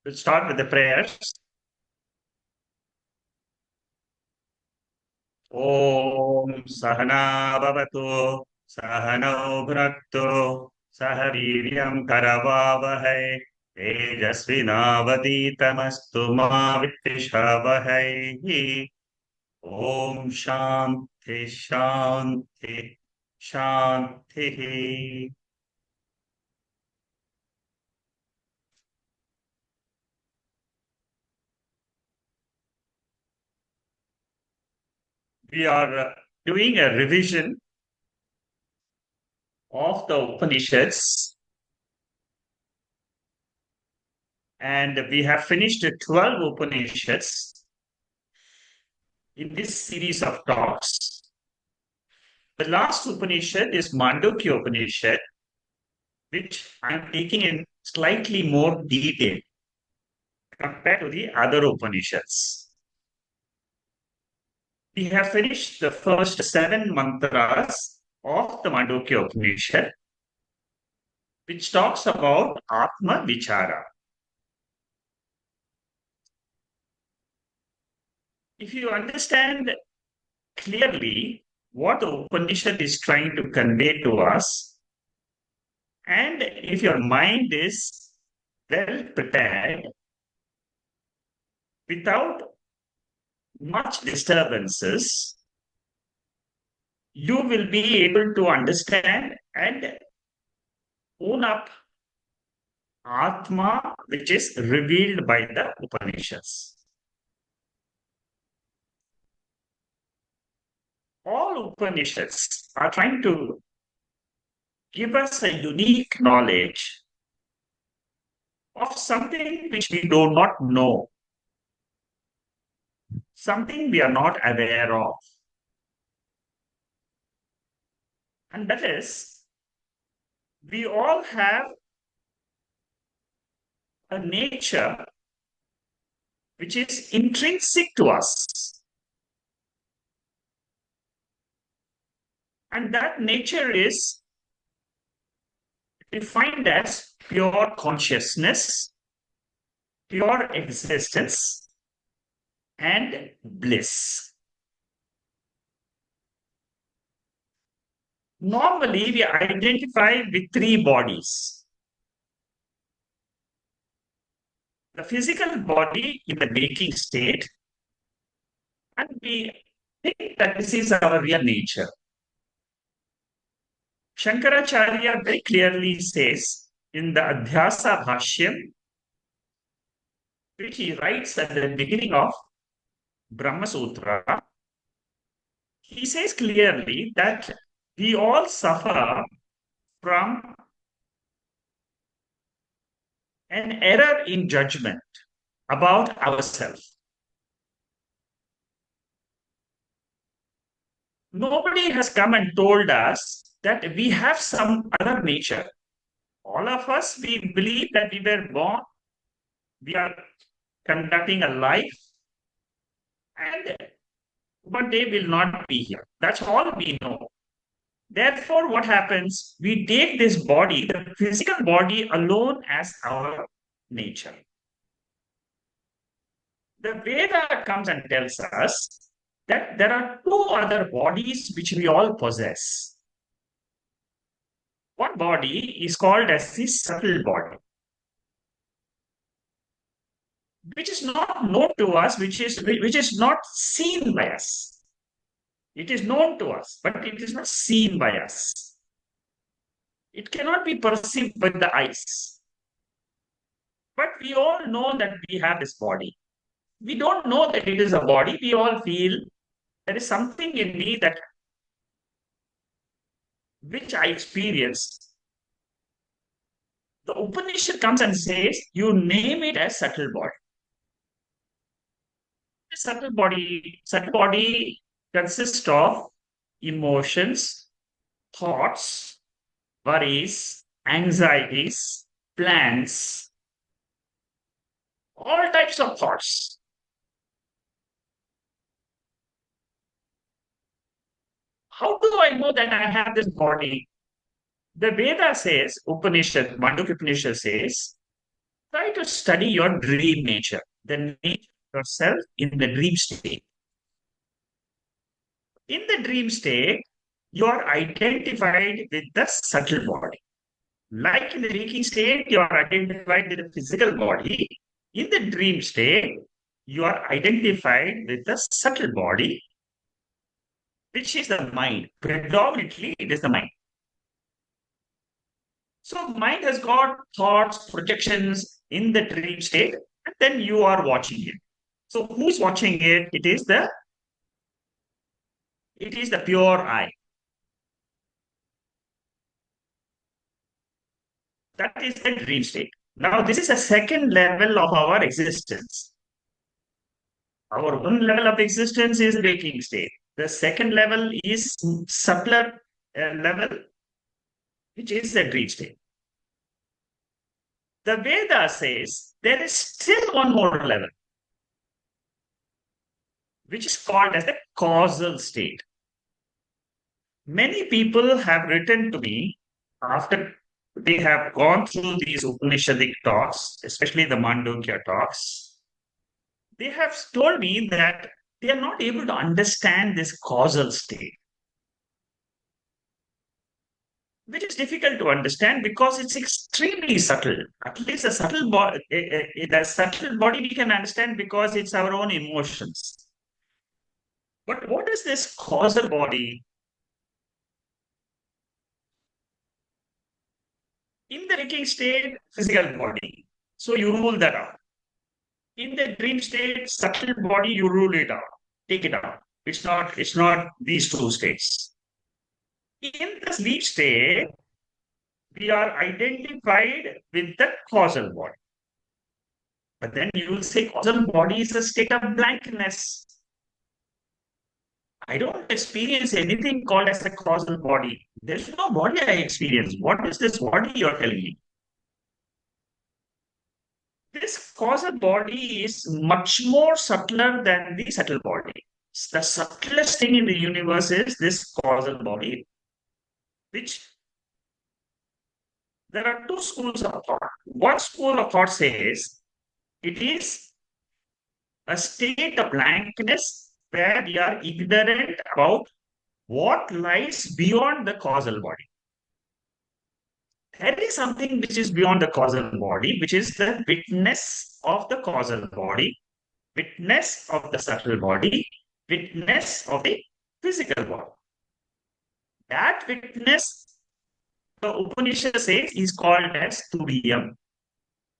We'll start with the prayers. Om Sahana Bhavatu Sahano Bhunaktu Sah Veeryam Karavavahai Tejasvinavaditamastu Ma Vittishavahai. Om Shanti Shanti Shanti. We are doing a revision of the Upanishads, and we have finished 12 Upanishads in this series of talks. The last Upanishad is Mandukya Upanishad, which I'm taking in slightly more detail compared to the other Upanishads. We have finished the first 7 mantras of the Mandukya Upanishad, which talks about Atma-jnana. If you understand clearly what the Upanishad is trying to convey to us, and if your mind is well prepared, without much disturbances, you will be able to understand and own up Atma, which is revealed by the Upanishads. All Upanishads are trying to give us a unique knowledge of something which we do not know, something we are not aware of. And that is, we all have a nature which is intrinsic to us. And that nature is defined as pure consciousness, pure existence, and bliss. Normally, we identify with 3 bodies. The physical body in the waking state, and we think that this is our real nature. Shankaracharya very clearly says in the Adhyasa Bhashyam, which he writes at the beginning of Brahma Sutra, he says clearly that we all suffer from an error in judgment about ourselves. Nobody has come and told us that we have some other nature. All of us, we believe that we were born, we are conducting a life, and one day will not be here. That's all we know. Therefore, what happens? We take this body, the physical body alone, as our nature. The Veda comes and tells us that there are 2 other bodies which we all possess. One body is called as the subtle body, which is not known to us, which is not seen by us. It is known to us, but it is not seen by us. It cannot be perceived with the eyes. But we all know that we have this body. We don't know that it is a body. We all feel there is something in me that which I experienced. The Upanishad comes and says, you name it as subtle body. The subtle body consists of emotions, thoughts, worries, anxieties, plans, all types of thoughts. How do I know that I have this body? The Veda says, Mandukya Upanishad says, Try to study your dream nature, the nature of yourself in the dream state. In the dream state, you are identified with the subtle body. Like in the waking state, you are identified with the physical body. In the dream state, you are identified with the subtle body, which is the mind. Predominantly, it is the mind. So, mind has got thoughts, projections in the dream state, and then you are watching it. So, who's watching it? It is the pure I. That is the dream state. Now, this is a second level of our existence. Our one level of existence is waking state. The second level is subtler level, which is the dream state. The Veda says there is still one more level, which is called as the causal state. Many people have written to me after they have gone through these Upanishadic talks, especially the Mandukya talks. They have told me that they are not able to understand this causal state, which is difficult to understand because it's extremely subtle. At least the subtle body we can understand because it's our own emotions. But what is this causal body? In the waking state, physical body. So you rule that out. In the dream state, subtle body, you rule it out. Take it out. It's not these two states. In the sleep state, we are identified with the causal body. But then you will say causal body is a state of blankness. I don't experience anything called as a causal body. There's no body I experience. What is this body you're telling me? This causal body is much more subtler than the subtle body. The subtlest thing in the universe is this causal body, which there are two schools of thought. One school of thought says it is a state of blankness where we are ignorant about what lies beyond the causal body. There is something which is beyond the causal body, which is the witness of the causal body, witness of the subtle body, witness of the physical body. That witness, the Upanishad says, is called as Turiya,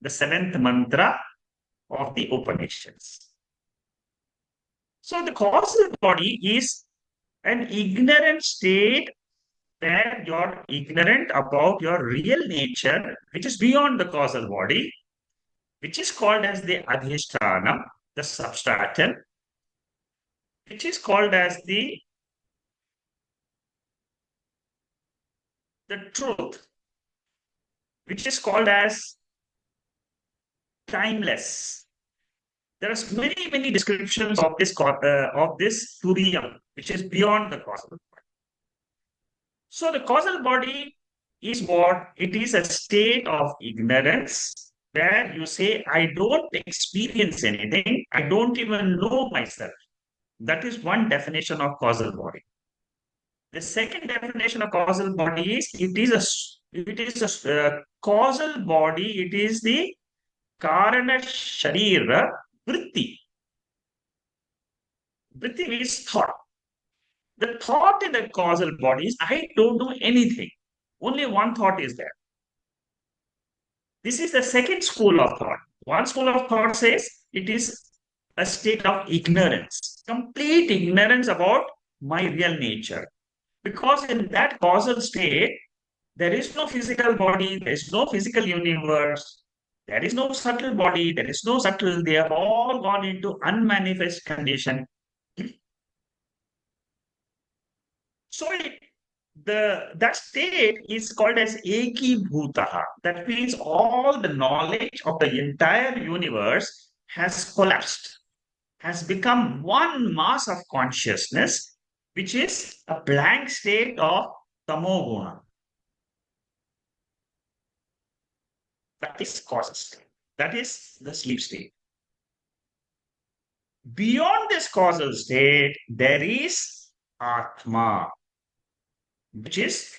the seventh mantra of the Upanishads. So the causal body is an ignorant state where you're ignorant about your real nature, which is beyond the causal body, which is called as the Adhyasa, the substratum, which is called as the truth, which is called as timeless. There are many, many descriptions of this Turiya, which is beyond the causal body. So the causal body is what? It is a state of ignorance where you say, I don't experience anything. I don't even know myself. That is one definition of causal body. The second definition of causal body is it is a causal body. It is the karana sharira vritti. Vritti means thought. The thought in the causal body is I don't know anything. Only one thought is there. This is the second school of thought. One school of thought says it is a state of ignorance, complete ignorance about my real nature. Because in that causal state, there is no physical body, there is no physical universe, there is no subtle body, there is no subtle, they have all gone into unmanifest condition. So that state is called as Eki Bhutaha. That means all the knowledge of the entire universe has collapsed, has become one mass of consciousness, which is a blank state of tamoguna. That is causal state. That is the sleep state. Beyond this causal state, there is Atma, which is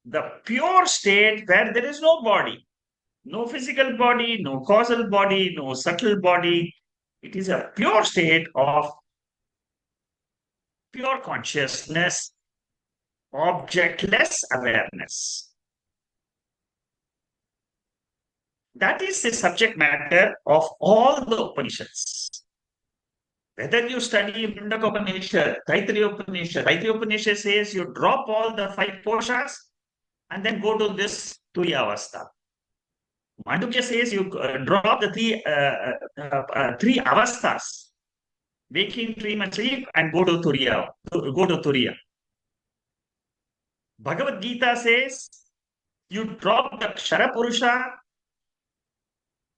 the pure state where there is no body, no physical body, no causal body, no subtle body. It is a pure state of pure consciousness, objectless awareness. That is the subject matter of all the Upanishads. Whether you study Mandukya Upanishad, Taittiriya Upanishad says you drop all the five koshas and then go to this Turiya avastha. Mandukya says you drop the three avasthas, waking, dream, and sleep, and go to Turiya. Go to Turiya. Bhagavad Gita says you drop the Kshara Purusha,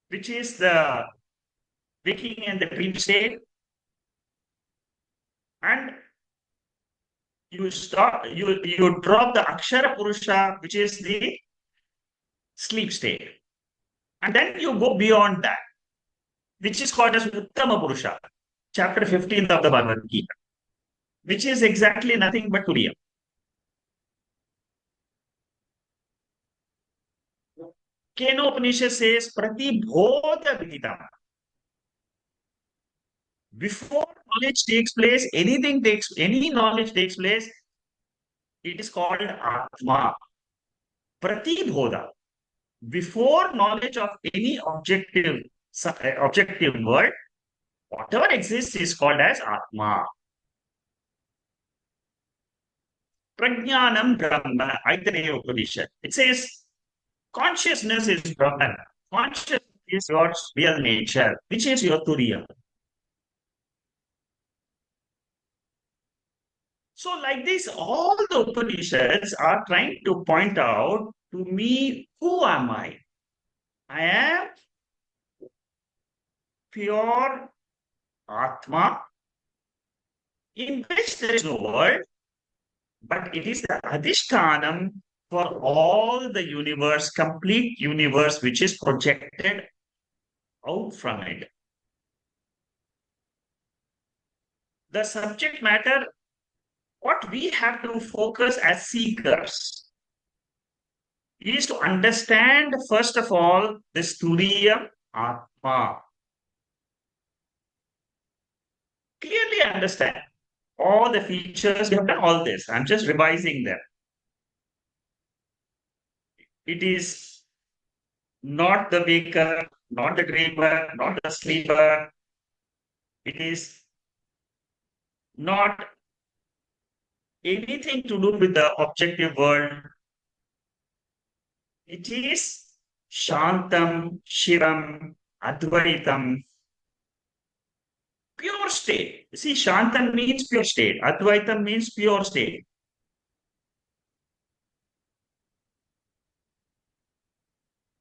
which is the waking and the dream state, and you drop the Akshara Purusha, which is the sleep state. And then you go beyond that, which is called as Uttama Purusha, chapter 15 of the Bhagavad Gita, which is exactly nothing but Turiya. Keno Upanishad says Pratibodha Viditam. Before knowledge takes place, any knowledge takes place, it is called Atma. Pratibodha. Before knowledge of any objective world, whatever exists is called as Atma. Prajnanam Brahma, Aitareya Upanishad. It says consciousness is Brahman. Consciousness is your real nature, which is your Turiya. So, like this, all the Upanishads are trying to point out to me, who am I? I am pure Atma, in which there is no world, but it is the Adhishtanam for all the universe, complete universe, which is projected out from it. The subject matter, what we have to focus as seekers, is to understand, first of all, this Turiya Atma. Clearly understand all the features. We have done all this. I'm just revising them. It is not the waker, not the dreamer, not the sleeper. It is not anything to do with the objective world. It is Shantam, Shivam, Advaitam, pure state. See, Shantam means pure state. Advaitam means pure state.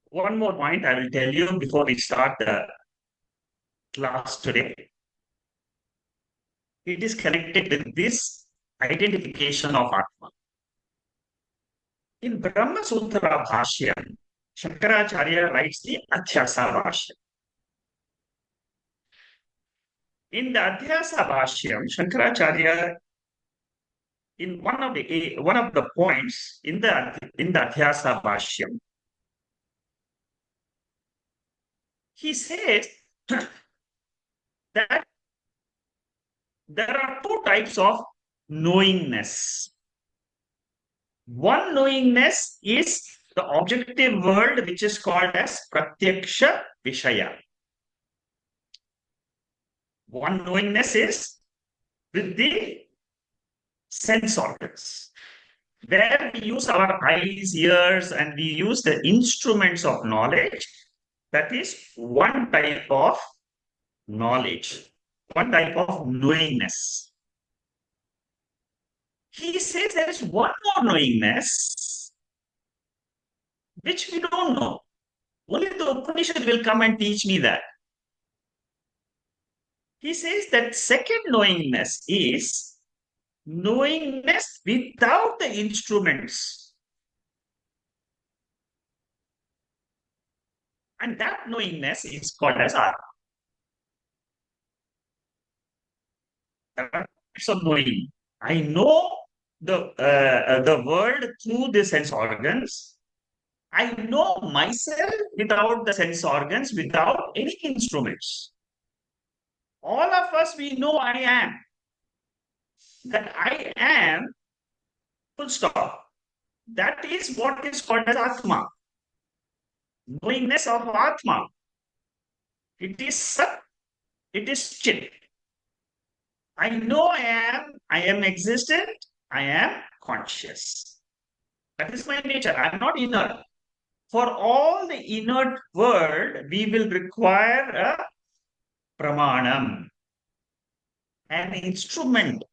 One more point I will tell you before we start the class today. It is connected with this identification of Atma. In Brahma Sutra Bhashyam, Shankaracharya writes the Adhyasa Bhashyam. In the Adhyasa Bhashyam, Shankaracharya, in one of the points in the Adhyasa Bhashyam, he says that there are two types of knowingness. One knowingness is the objective world, which is called as Pratyaksha Vishaya. One knowingness is with the sense organs, where we use our eyes, ears, and we use the instruments of knowledge. That is one type of knowledge, one type of knowingness. He says there is one more knowingness which we don't know. Only the Upanishad will come and teach me that. He says that second knowingness is knowingness without the instruments. And that knowingness is called as Atma. That's of knowing. I know the world through the sense organs. I know myself without the sense organs, without any instruments. All of us, we know I am. That I am, full stop. That is what is called as Atma. Knowingness of Atma. It is Sat, it is Chit. I am existent, I am conscious. That is my nature. I am not inert. For all the inert world, we will require a pramanam, an instrument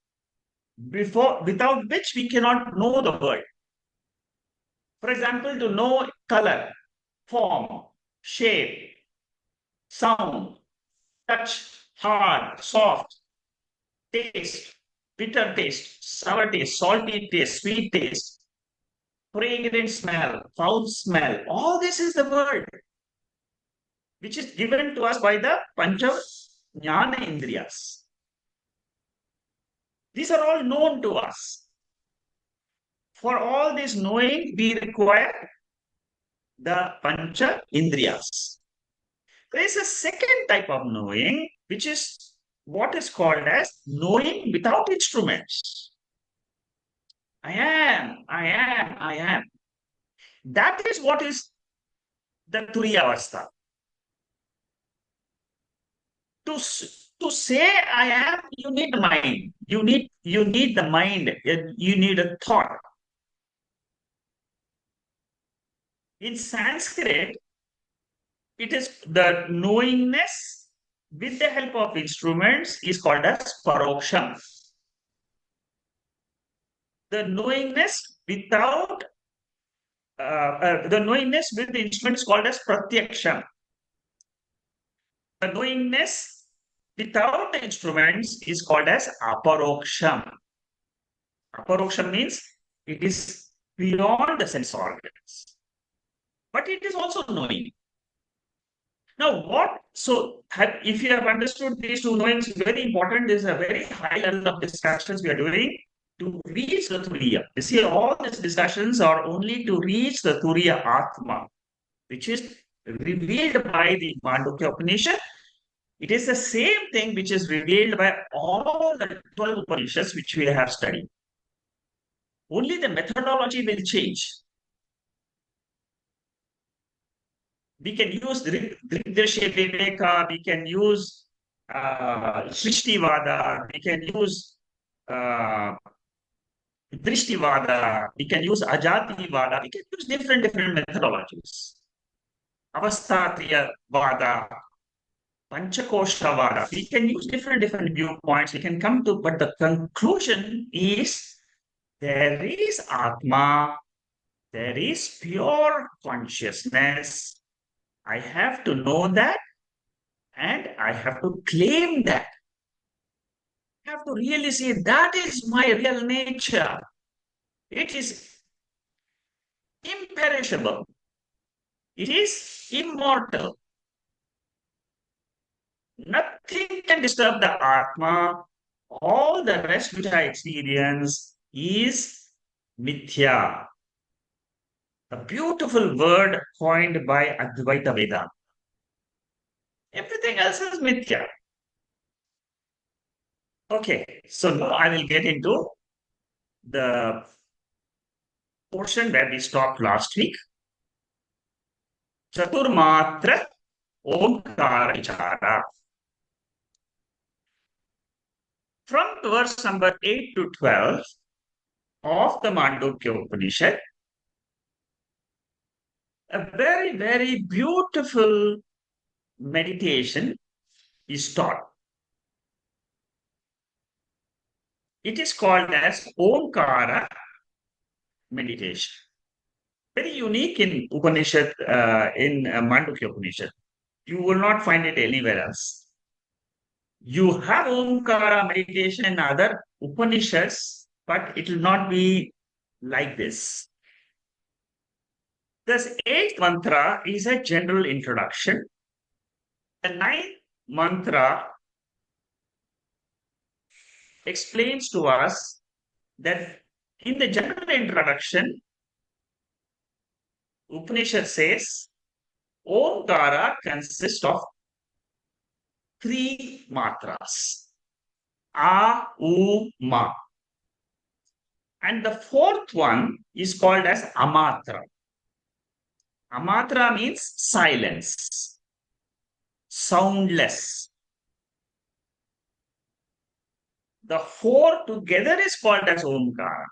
without which we cannot know the world. For example, to know color, form, shape, sound, touch, hard, soft, taste, bitter taste, sour taste, salty taste, sweet taste, fragrant smell, foul smell. All this is the world which is given to us by the Pancha-jnana Indriyas. These are all known to us. For all this knowing, we require the Pancha Indriyas. There is a second type of knowing, which is what is called as knowing without instruments. I am, I am, I am. That is what is the Turiya Avastha. To say I am, you need mind. You need the mind. You need a thought. In Sanskrit, it is the knowingness with the help of instruments is called as paroksham. The knowingness without the knowingness with the instrument is called as pratyaksham. The knowingness without the instruments is called as aparoksham. Aparoksham means it is beyond the sense organs, but it is also knowing. Now, if you have understood these two knowings, very important, this is a very high level of discussions we are doing to reach the Turiya. You see, all these discussions are only to reach the Turiya Atma, which is revealed by the Mandukya Upanishad. It is the same thing which is revealed by all the 12 Upanishads which we have studied. Only the methodology will change. We can use Drigdashya Viveka, we can use Srishtivada, we can use Drishtivada, we can use Ajativada, we can use different methodologies. Avastatriya Vada, Panchakosha Vada, we can use different viewpoints, we can come to, but the conclusion is there is Atma, there is pure consciousness. I have to know that and I have to claim that. I have to really say that is my real nature. It is imperishable. It is immortal. Nothing can disturb the Atma. All the rest which I experience is mithya. A beautiful word coined by Advaita Vedanta. Everything else is mithya. Okay, so now I will get into the portion where we stopped last week. Chaturmatra Omkara Vichara. From verse number 8 to 12 of the Mandukya Upanishad, a very, very beautiful meditation is taught. It is called as Omkara meditation. Very unique in Upanishad, in Mandukya Upanishad. You will not find it anywhere else. You have Omkara meditation in other Upanishads, but it will not be like this. This eighth mantra is a general introduction. The ninth mantra explains to us that in the general introduction, Upanishad says, Omkara consists of three matras. A, U, Ma. And the fourth one is called as Amatra. Amatra means silence, soundless. The four together is called as Omkara.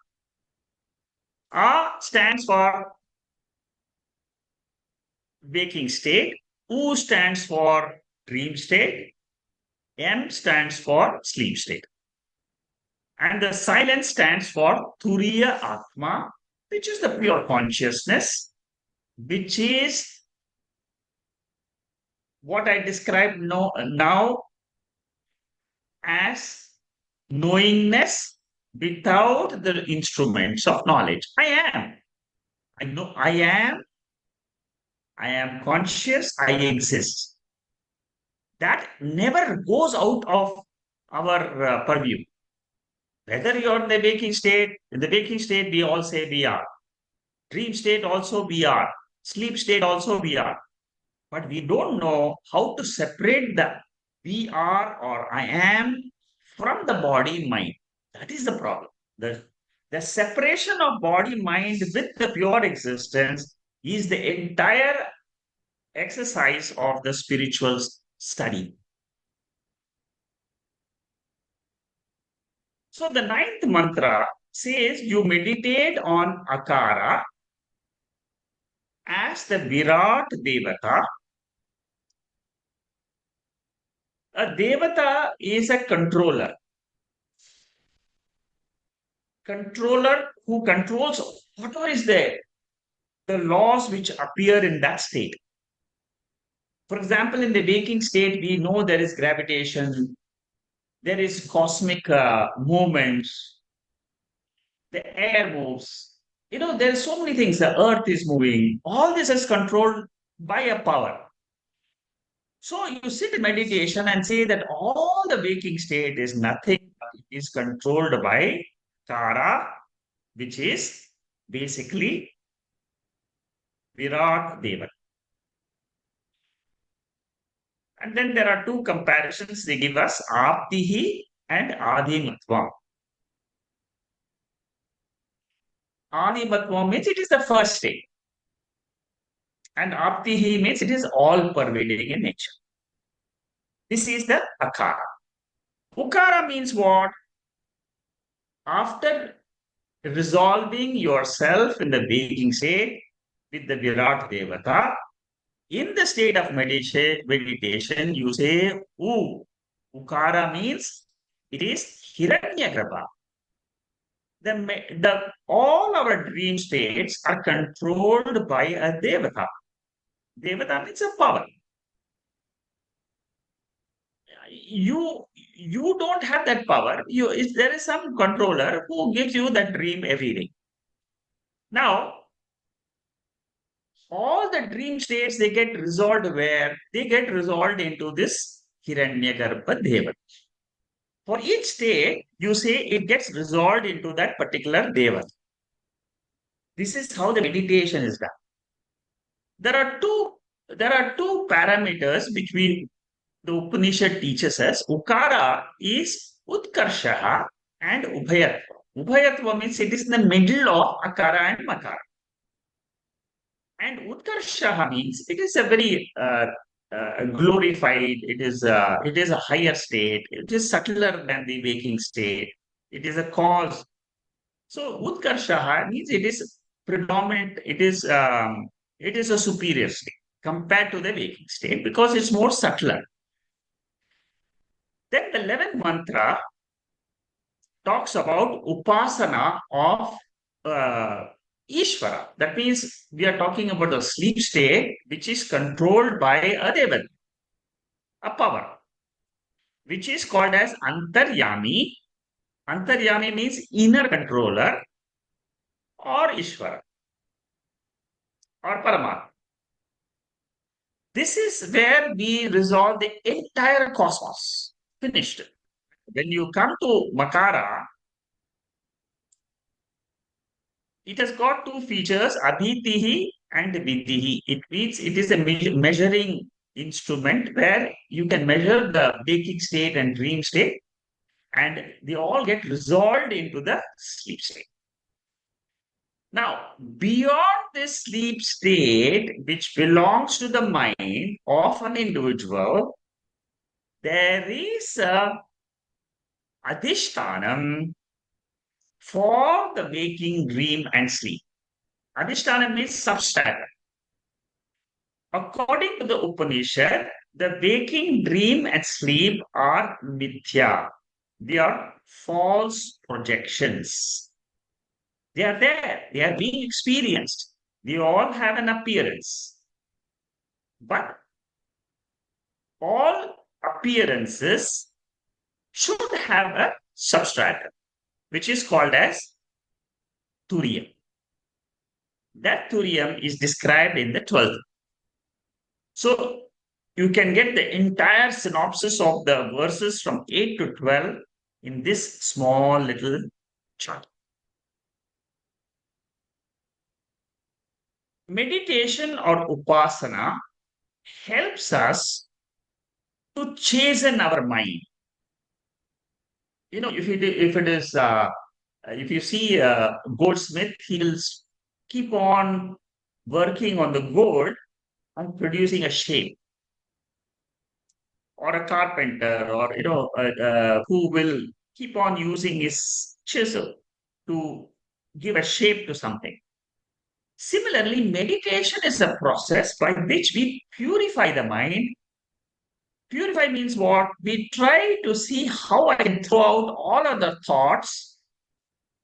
A stands for waking state. U stands for dream state. M stands for sleep state. And the silence stands for Turiya Atma, which is the pure consciousness, which is what I describe now as knowingness without the instruments of knowledge. I am. I know I am. I am conscious. I exist. That never goes out of our purview. Whether you're in the waking state, we all say we are. Dream state also we are. Sleep state also we are. But we don't know how to separate the we are or I am from the body mind. That is the problem. The separation of body mind with the pure existence is the entire exercise of the spiritual study. So the ninth mantra says you meditate on Akara as the Virat Devata. A Devata is a controller who controls whatever is there, the laws which appear in that state. For example, in the waking state, we know there is gravitation, there is cosmic movements, the air moves. There are so many things. The earth is moving. All this is controlled by a power. So you sit in meditation and say that all the waking state is nothing but is controlled by Tara, which is basically Virat Deva. And then there are two comparisons they give us, Aptihi and Adimatvam. Adimatvam means it is the first state. And Aptihi means it is all pervading in nature. This is the Akara. Ukara means what? After resolving yourself in the waking state with the Virat Devata, in the state of meditation, you say U. Ukara means it is Hiranyagarbha. All our dream states are controlled by a Devata. Devata means a power. You don't have that power. There is some controller who gives you that dream every day. Now, all the dream states they get resolved where? They get resolved into this Hiranyagarbha Devata. For each state, you say it gets resolved into that particular Devata. This is how the meditation is done. There are two parameters which the Upanishad teaches us. Ukara is Utkarshaha and Ubhayatva. Ubhayatva means it is in the middle of Akara and Makara. And Utkarshaha means it is a very glorified, it is a higher state, it is subtler than the waking state, it is a cause. So Utkarshaha means it is predominant, it is a superior state compared to the waking state because it's more subtler. Then the 11th mantra talks about upasana of Ishvara. That means we are talking about a sleep state which is controlled by a Devan, a power, which is called as Antaryami. Antaryami means inner controller or Ishvara. or Paramatma. This is where we resolve the entire cosmos. Finished. When you come to Makara, it has got two features, Aditihi and Vidihi. It means it is a measuring instrument where you can measure the waking state and dream state, and they all get resolved into the sleep state. Now, beyond this sleep state, which belongs to the mind of an individual, there is a adhishtanam for the waking, dream, and sleep. Adhishtanam means substratum. According to the Upanishad, the waking, dream, and sleep are mithya. They are false projections. They are there, they are being experienced. They all have an appearance. But all appearances should have a substratum, which is called as Turiya. That Turiyam is described in the 12th. So you can get the entire synopsis of the verses from 8 to 12 in this small little chart. Meditation or upasana helps us to chasten our mind. You know, if you see a goldsmith, he'll keep on working on the gold and producing a shape, or a carpenter, or who will keep on using his chisel to give a shape to something. Similarly, meditation is a process by which we purify the mind. Purify means what? We try to see how I can throw out all other thoughts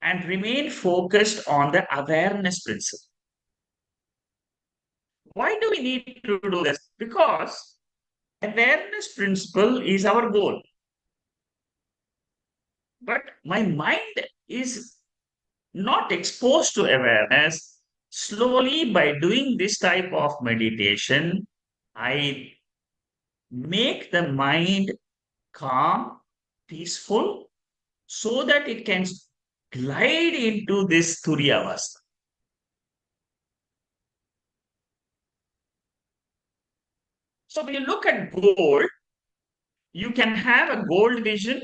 and remain focused on the awareness principle. Why do we need to do this? Because awareness principle is our goal. But my mind is not exposed to awareness. Slowly, by doing this type of meditation, I make the mind calm, peaceful, so that it can glide into this Turiya Avastha. So when you look at gold, you can have a gold vision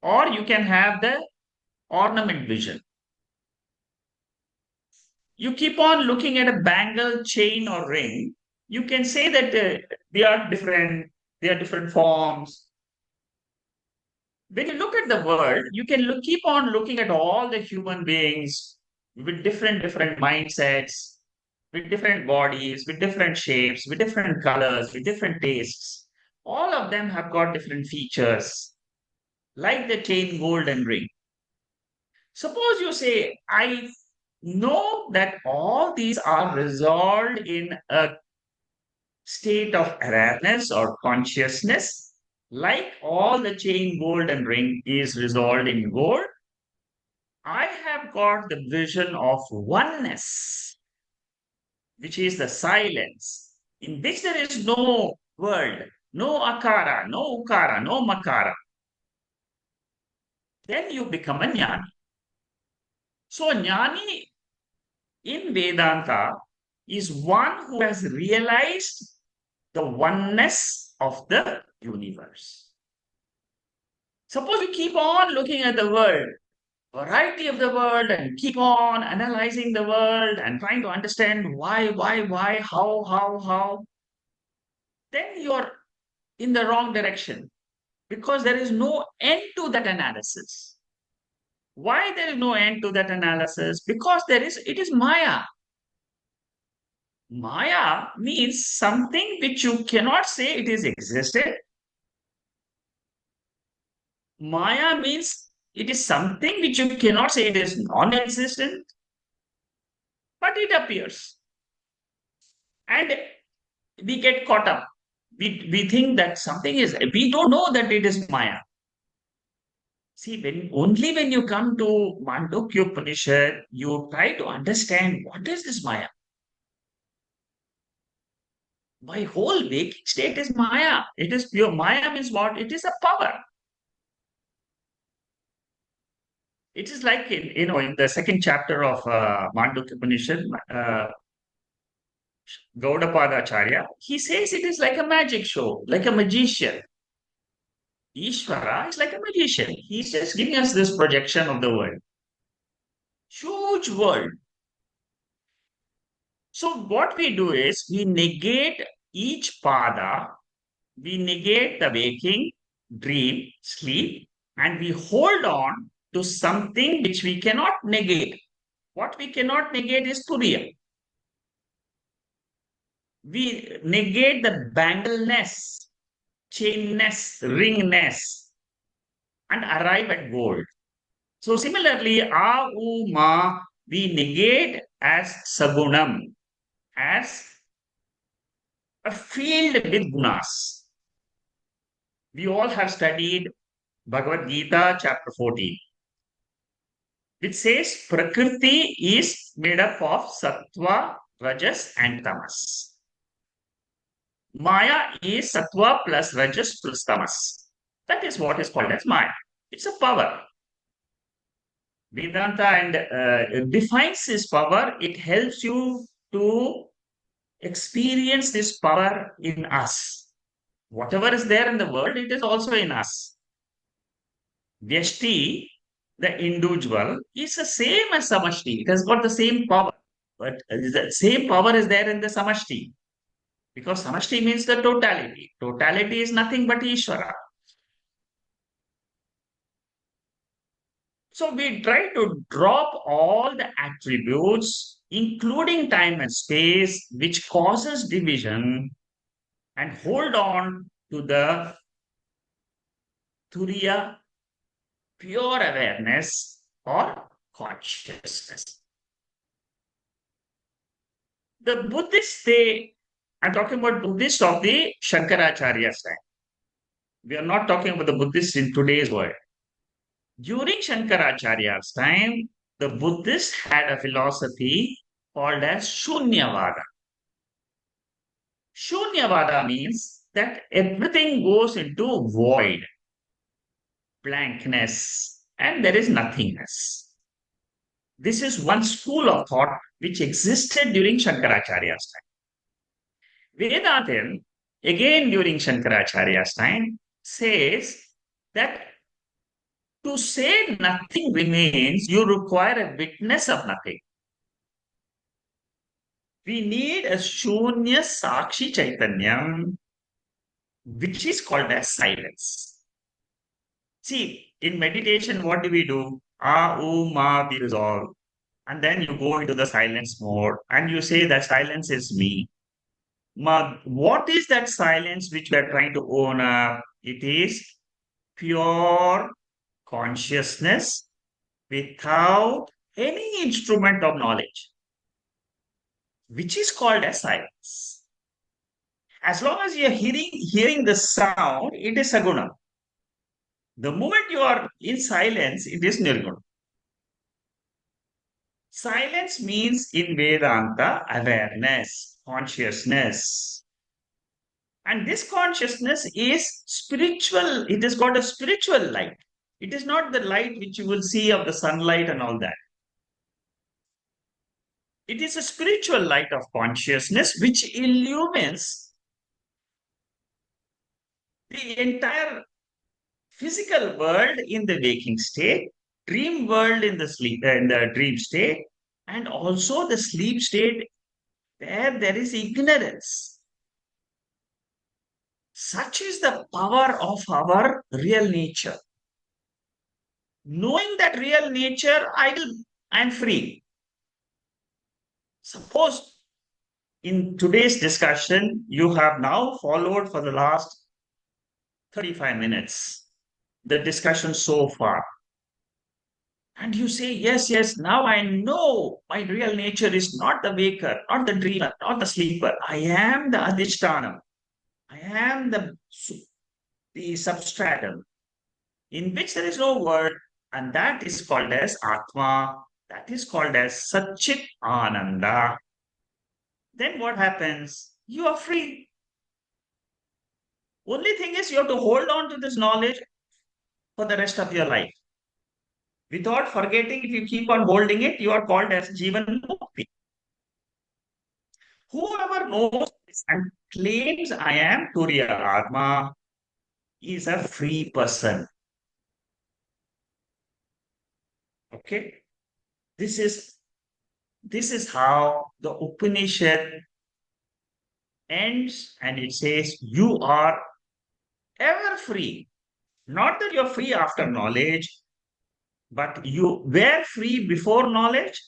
or you can have the ornament vision. You keep on looking at a bangle, chain, or ring, you can say that they are different forms. When you look at the world, you can keep on looking at all the human beings with different mindsets, with different bodies, with different shapes, with different colors, with different tastes. All of them have got different features, like the chain, gold, and ring. Suppose you say, I know that all these are resolved in a state of awareness or consciousness, like all the chain, gold, and ring is resolved in gold. I have got the vision of oneness, which is the silence, in which there is no word, no akara, no ukara, no makara. Then you become a jnani. So, jnani in Vedanta is one who has realized the oneness of the universe. Suppose you keep on looking at the world, variety of the world, and keep on analyzing the world and trying to understand why, how, then you're in the wrong direction because there is no end to that analysis. Why there is no end to that analysis? Because it is Maya. Maya means something which you cannot say it is existed. Maya means it is something which you cannot say it is non-existent, but it appears. And we get caught up. We think that something is, we don't know that it is Maya. See, only when you come to Mandukya Upanishad, you try to understand what is this Maya. My whole waking state is Maya. It is pure. Maya means what? It is a power. It is like in the second chapter of Mandukya Upanishad, Gaudapada Acharya, he says it is like a magic show, like a magician. Ishvara is like a magician. He's just giving us this projection of the world. Huge world. So what we do is we negate each pada, we negate the waking, dream, sleep, and we hold on to something which we cannot negate. What we cannot negate is Turiya. We negate the bangleness, chainness, ringness, and arrive at gold. So similarly, a, u, ma, we negate as sagunam, as a field with gunas. We all have studied Bhagavad Gita, chapter 14, which says Prakriti is made up of sattva, rajas, and tamas. Maya is sattva plus rajas plus tamas. That is what is called as Maya. It's a power. Vedanta and defines this power. It helps you to experience this power in us. Whatever is there in the world, it is also in us. Vyashti, the individual, is the same as Samashti. It has got the same power. But the same power is there in the Samashti. Because Samashti means the totality. Totality is nothing but Ishvara. So we try to drop all the attributes, including time and space, which causes division, and hold on to the Turiya, pure awareness or consciousness. The Buddhists, I'm talking about Buddhists of the Shankaracharya's time. We are not talking about the Buddhists in today's world. During Shankaracharya's time, the Buddhists had a philosophy called as Shunyavada. Shunyavada means that everything goes into void, blankness, and there is nothingness. This is one school of thought which existed during Shankaracharya's time. Vedanta, again during Shankaracharya's time, says that to say nothing remains, you require a witness of nothing. We need a Shunya Sakshi Chaitanyam, which is called as silence. See, in meditation, what do we do? Ah, ma, we resolve. And then you go into the silence mode and you say that silence is me. Ma, what is that silence which we are trying to own up? It is pure consciousness without any instrument of knowledge, which is called as silence. As long as you are hearing the sound, it is saguna. The moment you are in silence, it is nirguna. Silence means in Vedanta awareness, consciousness. And this consciousness is spiritual. It has got a spiritual light. It is not the light which you will see of the sunlight and all that. It is a spiritual light of consciousness which illumines the entire physical world in the waking state, dream world in the dream state, and also the sleep state where there is ignorance. Such is the power of our real nature. Knowing that real nature, I'm free. Suppose in today's discussion, you have now followed for the last 35 minutes the discussion so far. And you say, yes, yes, now I know my real nature is not the waker, not the dreamer, not the sleeper. I am the adhisthana. I am the substratum in which there is no word, and that is called as Atma, that is called as Satchit Ananda. Then what happens? You are free. Only thing is you have to hold on to this knowledge for the rest of your life. Without forgetting, if you keep on holding it, you are called as Jivan Mukti. Whoever knows this and claims I am Turiya Atma is a free person. Okay? This is this is how the Upanishad ends, and it says you are ever free. Not that you're free after knowledge, but you were free before knowledge.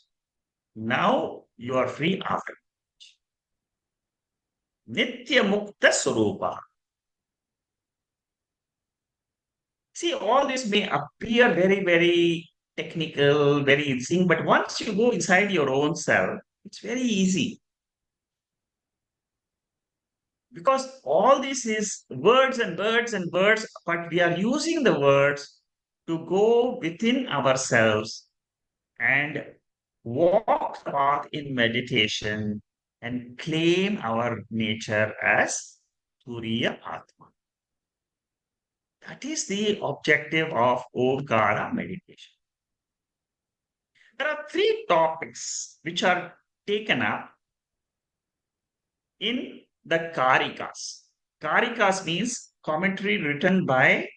Now you are free after. Nitya Mukta Swarupa. See, all this may appear very, very technical, very interesting, but once you go inside your own self, it's very easy. Because all this is words and words and words, but we are using the words to go within ourselves and walk the path in meditation and claim our nature as Turiya Atma. That is the objective of Omkara meditation. There are three topics which are taken up in the Karikas. Karikas means commentary written by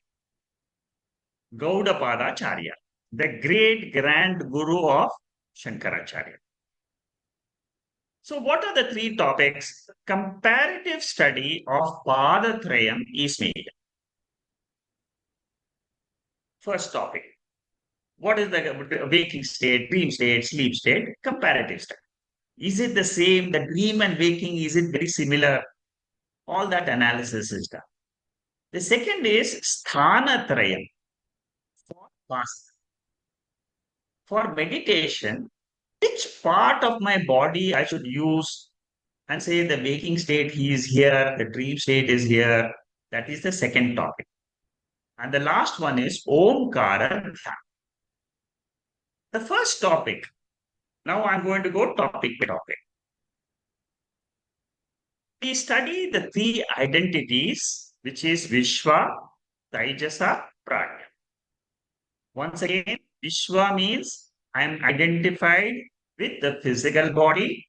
Gaudapadacharya, the great grand guru of Shankaracharya. So, what are the three topics? Comparative study of Padatrayam is made. First topic. What is the waking state, dream state, sleep state? Comparative study. Is it the same? The dream and waking, is it very similar? All that analysis is done. The second is Sthanatrayam. For meditation, which part of my body I should use and say the waking state he is here, the dream state is here. That is the second topic. And the last one is Omkara. The first topic. Now I'm going to go topic by topic. We study the three identities, which is Vishwa, Taijasa, Prajna. Once again, Vishwa means I am identified with the physical body.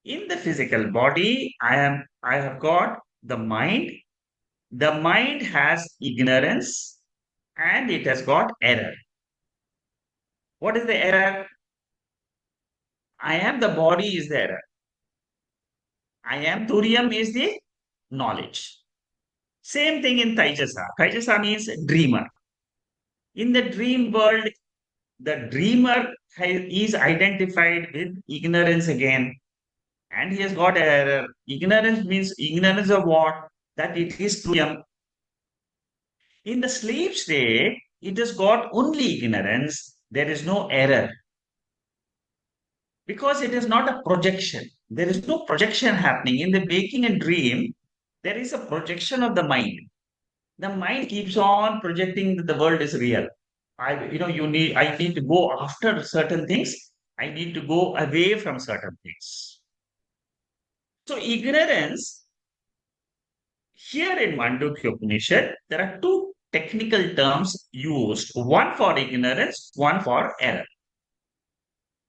In the physical body, I have got the mind. The mind has ignorance and it has got error. What is the error? I am the body is the error. I am Turiyam is the knowledge. Same thing in Taijasa. Taijasa means dreamer. In the dream world, the dreamer is identified with ignorance again, and he has got error. Ignorance means ignorance of what? That it is Turiyam. In the sleep state, it has got only ignorance. There is no error. Because it is not a projection. There is no projection happening. In the waking and dream, there is a projection of the mind. The mind keeps on projecting that the world is real. I need to go after certain things. I need to go away from certain things. So ignorance, here in Mandukya Upanishad, there are two technical terms used, one for ignorance, one for error.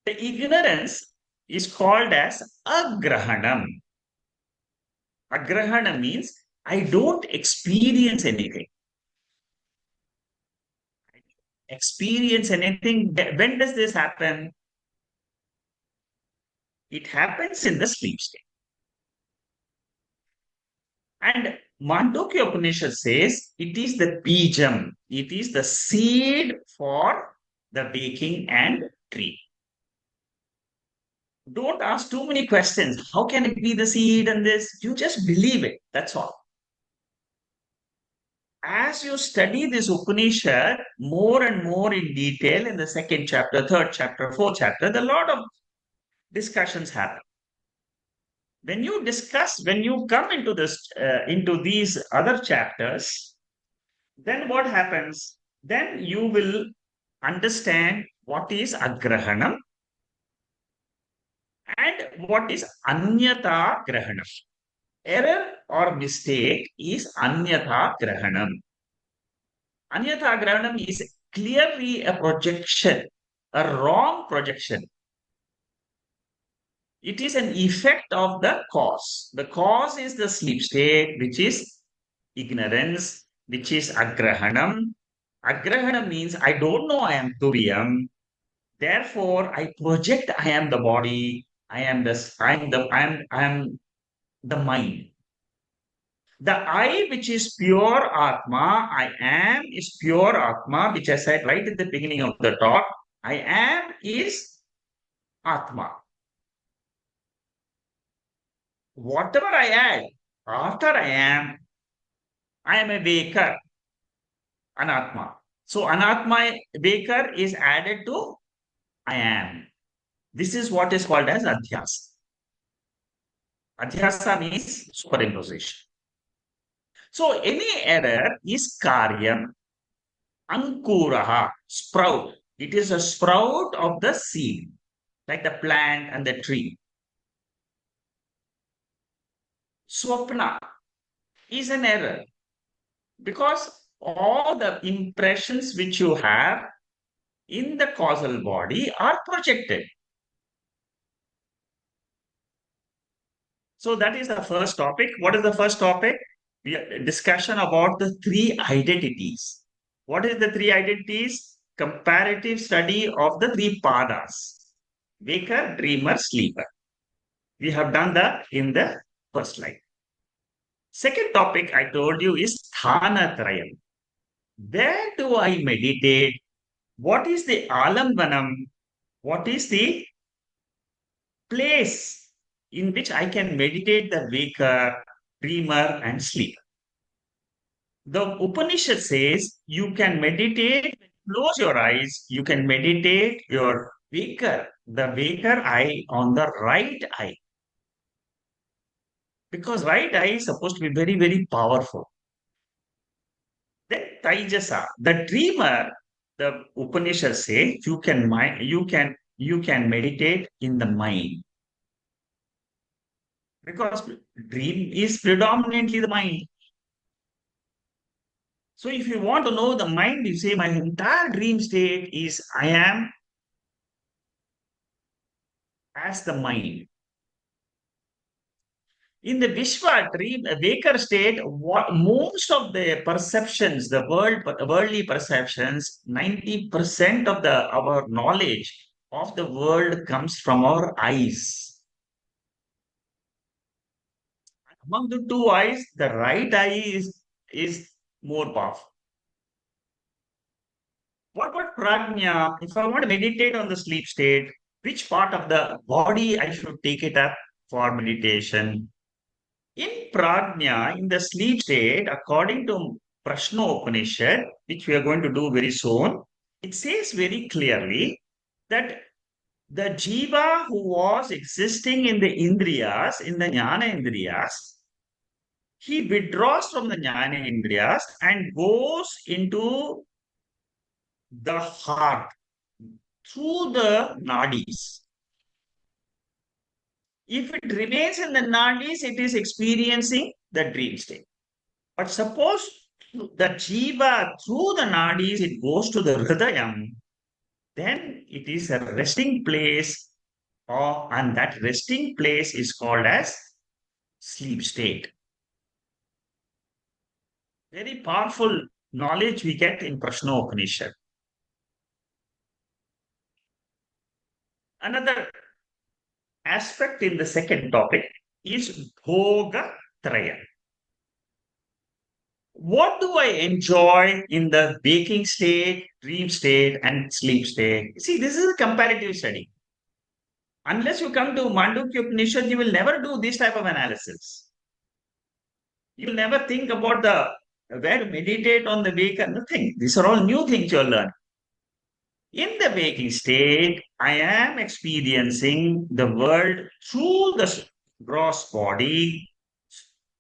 The ignorance is called as agrahanam. Agrahana means I don't experience anything. Experience anything. When does this happen? It happens in the sleep state. And Mandukya Upanishad says it is the bijam, it is the seed for the waking and dream. Don't ask too many questions. How can it be the seed and this? You just believe it. That's all. As you study this Upanishad more and more in detail in the second chapter, third chapter, fourth chapter, a lot of discussions happen. When you come into into these other chapters, then what happens? Then you will understand what is agrahanam and what is anyata grahanam. Error or mistake is anyatha grahanam. Anyatha grahanam is clearly a projection, a wrong projection. It is an effect of the cause. The cause is the sleep state, which is ignorance, which is agrahanam. Agrahanam means I don't know I am Turiyam. Therefore, I project I am the body. I am the mind. The I, which is pure Atma, I am is pure Atma, which I said right at the beginning of the talk. I am is Atma. Whatever I add after I am a waker, Anatma. So Anatma waker is added to I am. This is what is called as Adhyasa. Adhyasa means superimposition. So any error is karyam, ankuraha, sprout. It is a sprout of the seed, like the plant and the tree. Swapna is an error because all the impressions which you have in the causal body are projected. So that is the first topic. What is the first topic? Discussion about the three identities. What is the three identities? Comparative study of the three padas. Waker, dreamer, sleeper. We have done that in the first slide. Second topic I told you is Thanatrayam. Where do I meditate? What is the alambanam? What is the place in which I can meditate the waker, dreamer, and sleeper? The Upanishad says you can meditate, close your eyes, you can meditate your waker, the waker eye on the right eye. Because right eye is supposed to be very, very powerful. Then Taijasa, the dreamer, the Upanishad say you can meditate in the mind. Because dream is predominantly the mind. So if you want to know the mind, you say my entire dream state is I am as the mind. In the Vishwa dream, waker state, most of the perceptions, the worldly perceptions, 90% of our knowledge of the world comes from our eyes. Among the two eyes, the right eye is more powerful. What about Prajna? If I want to meditate on the sleep state, which part of the body I should take it up for meditation? In Prajna, in the sleep state, according to Prajna Upanishad, which we are going to do very soon, it says very clearly that the jiva who was existing in the indriyas, in the jnana indriyas, he withdraws from the jnana indriyas and goes into the heart through the nadis. If it remains in the nadis, it is experiencing the dream state. But suppose the jiva through the nadis, it goes to the hridayam, then it is a resting place, and that resting place is called as sleep state. Very powerful knowledge we get in Prajna Upanishad. Another aspect in the second topic is Bhoga Traya. What do I enjoy in the waking state, dream state, and sleep state? See, this is a comparative study. Unless you come to Mandukya Upanishad, you will never do this type of analysis. You will never think about where to meditate on the waker, nothing. These are all new things you'll learn. In the waking state, I am experiencing the world through the gross body.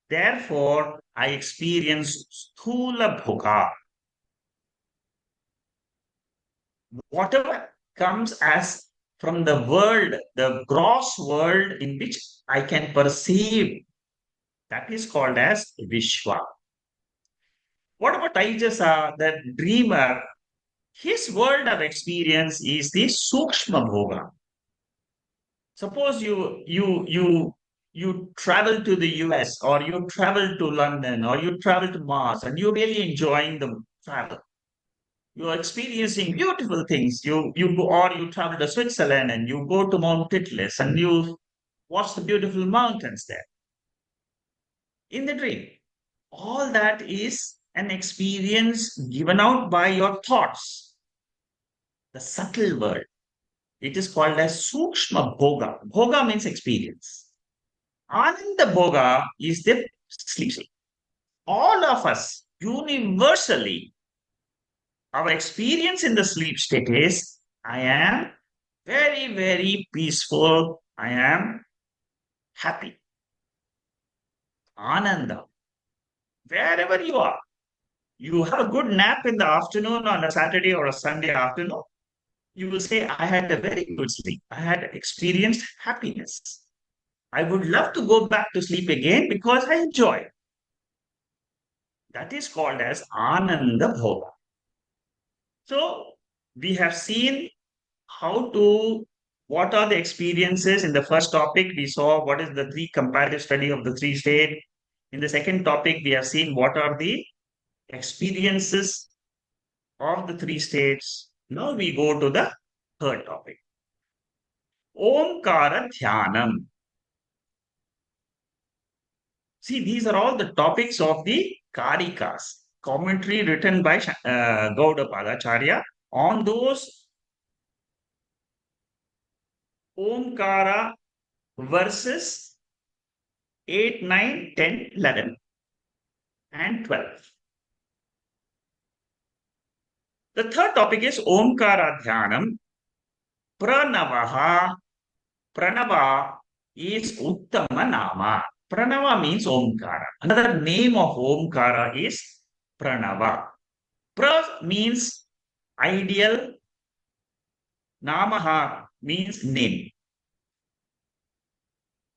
Therefore, I experience sthula bhoga. Whatever comes as from the world, the gross world in which I can perceive That is called as Vishwa. What about Taijasa, the dreamer? His world of experience is the Sukshma Bhoga. Suppose you travel to the US, or you travel to London, or you travel to Mars, and you're really enjoying the travel. You're experiencing beautiful things. You go, or you travel to Switzerland and you go to Mount Titlis and you watch the beautiful mountains there in the dream. All that is an experience given out by your thoughts, the subtle world. It is called as Sukshma Bhoga. Bhoga means experience. Ananda Bhoga is the sleep state. All of us, universally, our experience in the sleep state is I am very, very peaceful. I am happy. Ananda. Wherever you are, you have a good nap in the afternoon on a Saturday or a Sunday afternoon. You will say, I had a very good sleep. I had experienced happiness. I would love to go back to sleep again because I enjoy it. That is called as Ananda Bhoga. So we have seen how to, what are the experiences. In the first topic, we saw what is the three comparative study of the three state. In the second topic, we have seen what are the experiences of the three states. Now we go to the third topic. Omkara Dhyanam. See, these are all the topics of the Karikas, commentary written by Gaudapadacharya on those Omkara verses 8, 9, 10, 11, and 12. The third topic is Omkara Dhyanam. Pranavaha. Pranava is Uttama Nama. Pranava means Omkara. Another name of Omkara is Pranava. Pra means ideal. Namaha means name.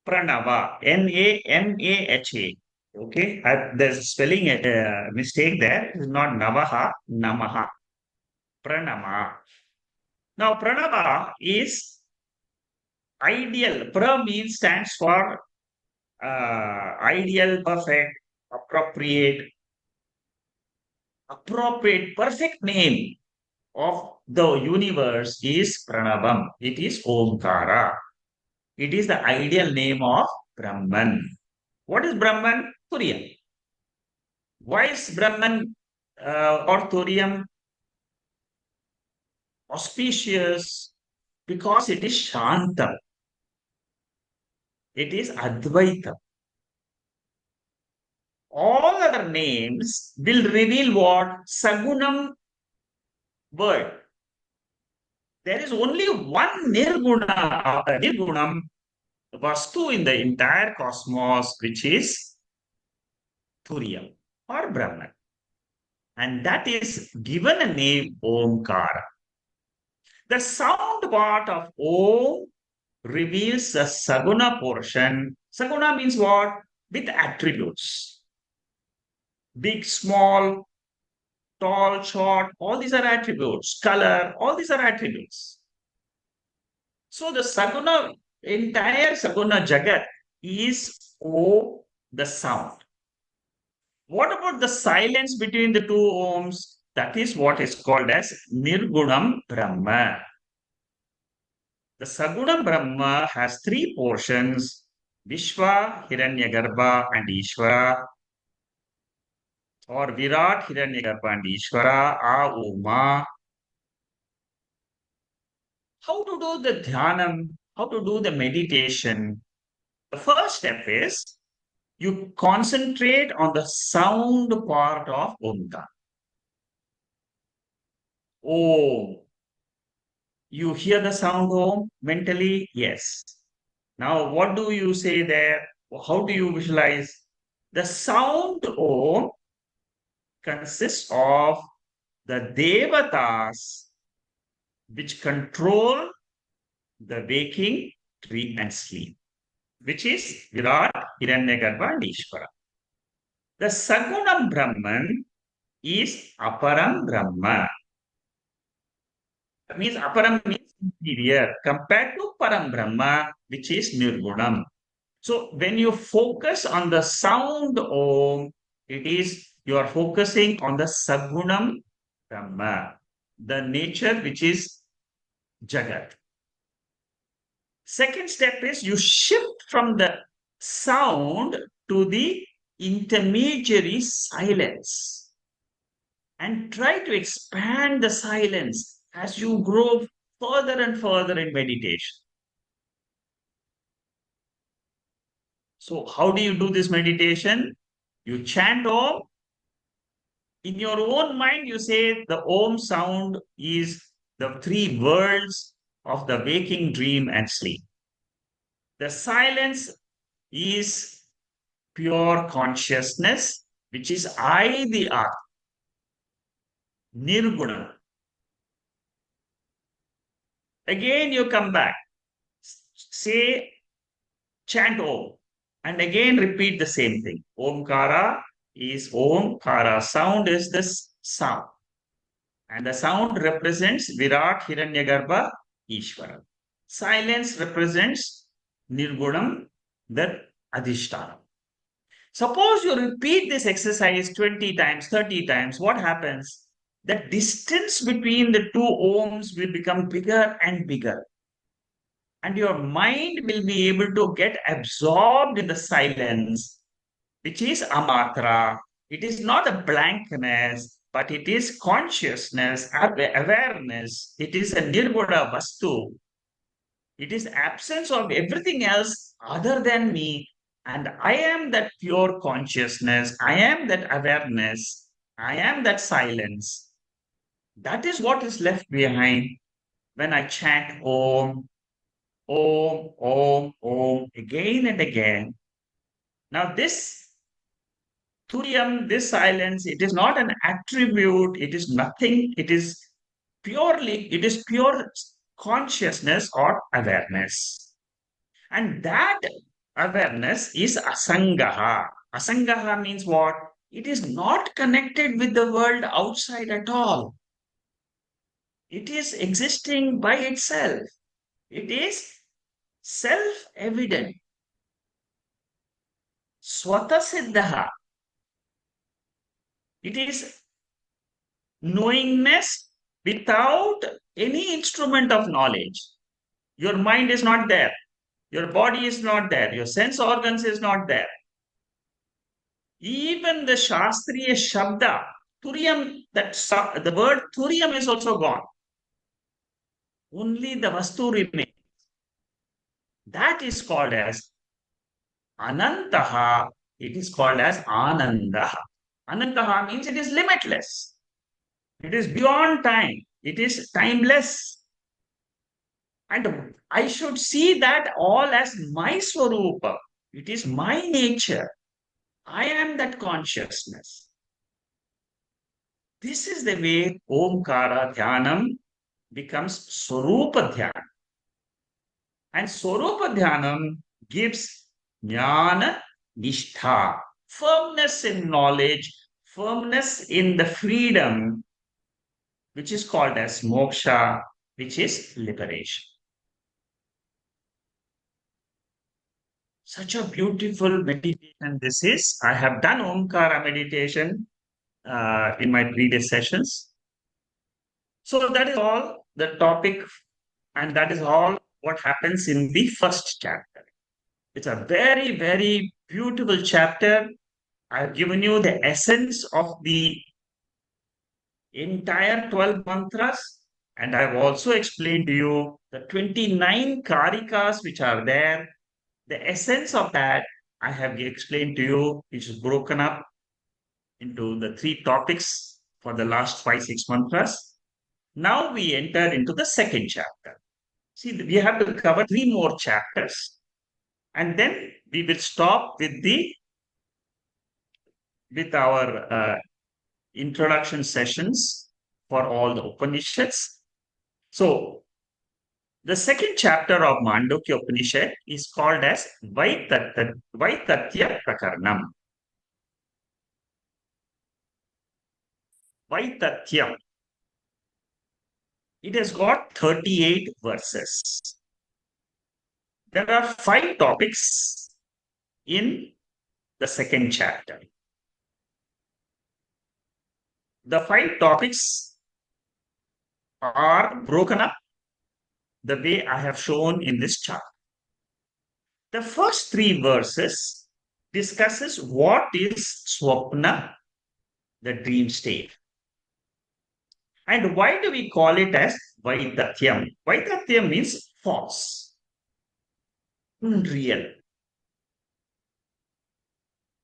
Pranava. Namaha. Okay, there's a spelling mistake there. It's not Navaha, Namaha. Pranama. Now, Pranava is ideal. Pra means stands for ideal, perfect, appropriate, perfect name of the universe is Pranavam. It is Omkara. It is the ideal name of Brahman. What is Brahman? Turiya. Why is Brahman or Turiyam auspicious? Because it is Shantam. It is Advaita. All other names will reveal what? Sagunam word. There is only one Nirgunam Vastu in the entire cosmos, which is Turiya or Brahman. And that is given a name Omkara. The sound part of Om reveals the Saguna portion. Saguna means what? With attributes. Big, small, tall, short, all these are attributes. Color, all these are attributes. So the Saguna, entire Saguna Jagat is O, the sound. What about the silence between the two Oms? That is what is called as Nirgunam Brahma. The Saguna Brahma has three portions: Vishwa, Hiranyagarbha, and Ishvara, or Virat, Hiranyagarbha, and Ishvara, Uma. How to do the dhyanam? How to do the meditation? The first step is you concentrate on the sound part of Omkara. Om. You hear the sound Om mentally? Yes. Now, what do you say there? How do you visualize? The sound Om consists of the Devatas which control the waking, dream, and sleep. which is Virat, Hiranyagarbha, and Ishvara. The Sagunam Brahman is Aparam Brahma. That means Aparam means inferior compared to Param Brahma, which is Nirgunam. So when you focus on the sound Om, it is you are focusing on the Sagunam Brahma, the nature which is Jagat. Second step is you shift from the sound to the intermediary silence and try to expand the silence as you grow further and further in meditation. So, how do you do this meditation? You chant Om. In your own mind, you say the Om sound is the three worlds of the waking, dream, and sleep. The silence is pure consciousness, which is I, the Atma, Nirguna. Again, you come back, say, chant Om, and again repeat the same thing. Omkara is Omkara. Sound is this sound. And the sound represents Virat, Hiranyagarbha, Ishvara. Silence represents Nirgunam, that Adhisthana. Suppose you repeat this exercise 20 times, 30 times, what happens? The distance between the two ohms will become bigger and bigger. And your mind will be able to get absorbed in the silence, which is Amatra. It is not a blankness, but it is consciousness, awareness. It is a nirguna vastu. It is absence of everything else other than me. And I am that pure consciousness. I am that awareness. I am that silence. That is what is left behind when I chant Om, Om, Om, Om again and again. Now, this Turiyam, this silence, it is not an attribute, it is nothing, it is pure consciousness or awareness. And that awareness is asangaha. Asangaha means what? It is not connected with the world outside at all. It is existing by itself. It is self-evident. Swatasiddhaha. It is knowingness without any instrument of knowledge. Your mind is not there. Your body is not there. Your sense organs is not there. Even the Shastriya Shabda, Turiyam, the word Turiyam is also gone. Only the Vastu remains. That is called as Anantaha. It is called as Anandaha. Anantaha means it is limitless. It is beyond time. It is timeless. And I should see that all as my Swarupa. It is my nature. I am that consciousness. This is the way Omkara Dhyanam becomes Swarupa Dhyanam. And Swarupa Dhyanam gives Jnana Nishtha, firmness in knowledge, firmness in the freedom, which is called as moksha, which is liberation. Such a beautiful meditation this is. I have done Omkara meditation in my previous sessions. So that is all the topic, and that is all what happens in the first chapter. It's a very, very beautiful chapter. I've given you the essence of the entire 12 mantras, and I've also explained to you the 29 karikas which are there. The essence of that I have explained to you, which is broken up into the three topics for the last 5, 6 mantras. Now we enter into the second chapter. See, we have to cover 3 more chapters, and then we will stop with our introduction sessions for all the Upanishads. So The second chapter of Mandukya Upanishad is called as Vaitatya Prakaranam. Vaitatyam. It has got 38 verses. There are 5 topics in the second chapter. The 5 topics are broken up the way I have shown in this chart. The first 3 verses discusses what is swapna, the dream state. And why do we call it as Vaitatyam? Vaitatyam means false, unreal.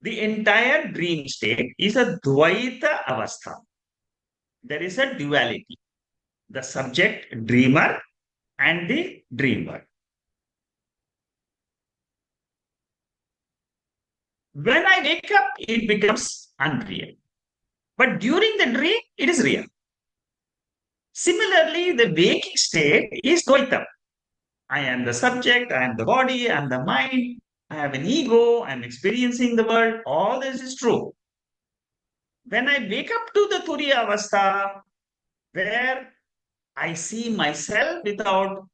The entire dream state is a Dvaita Avastha. There is a duality. The subject, dreamer, and the dreamer. When I wake up, it becomes unreal. But during the dream, it is real. Similarly, the waking state is Dvaita. I am the subject, I am the body, I am the mind, I have an ego, I am experiencing the world. All this is true. When I wake up to the Turiya Avastha, where I see myself without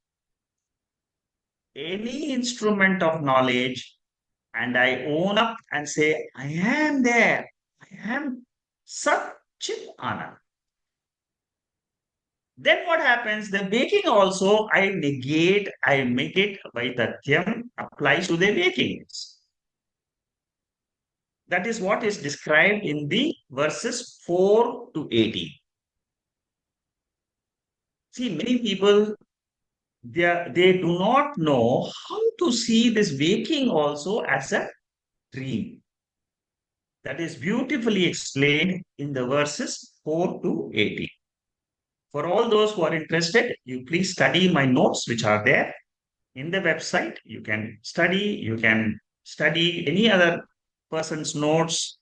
any instrument of knowledge, and I own up and say, I am there. I am Sat Chit Anand. Then what happens? The waking also, I negate, I make it Vaitatyam applies to the wakings. That is what is described in the verses 4 to 18. See, many people, they do not know how to see this waking also as a dream. That is beautifully explained in the verses 4 to 18. For all those who are interested, you please study my notes which are there in the website. You can study any other person's notes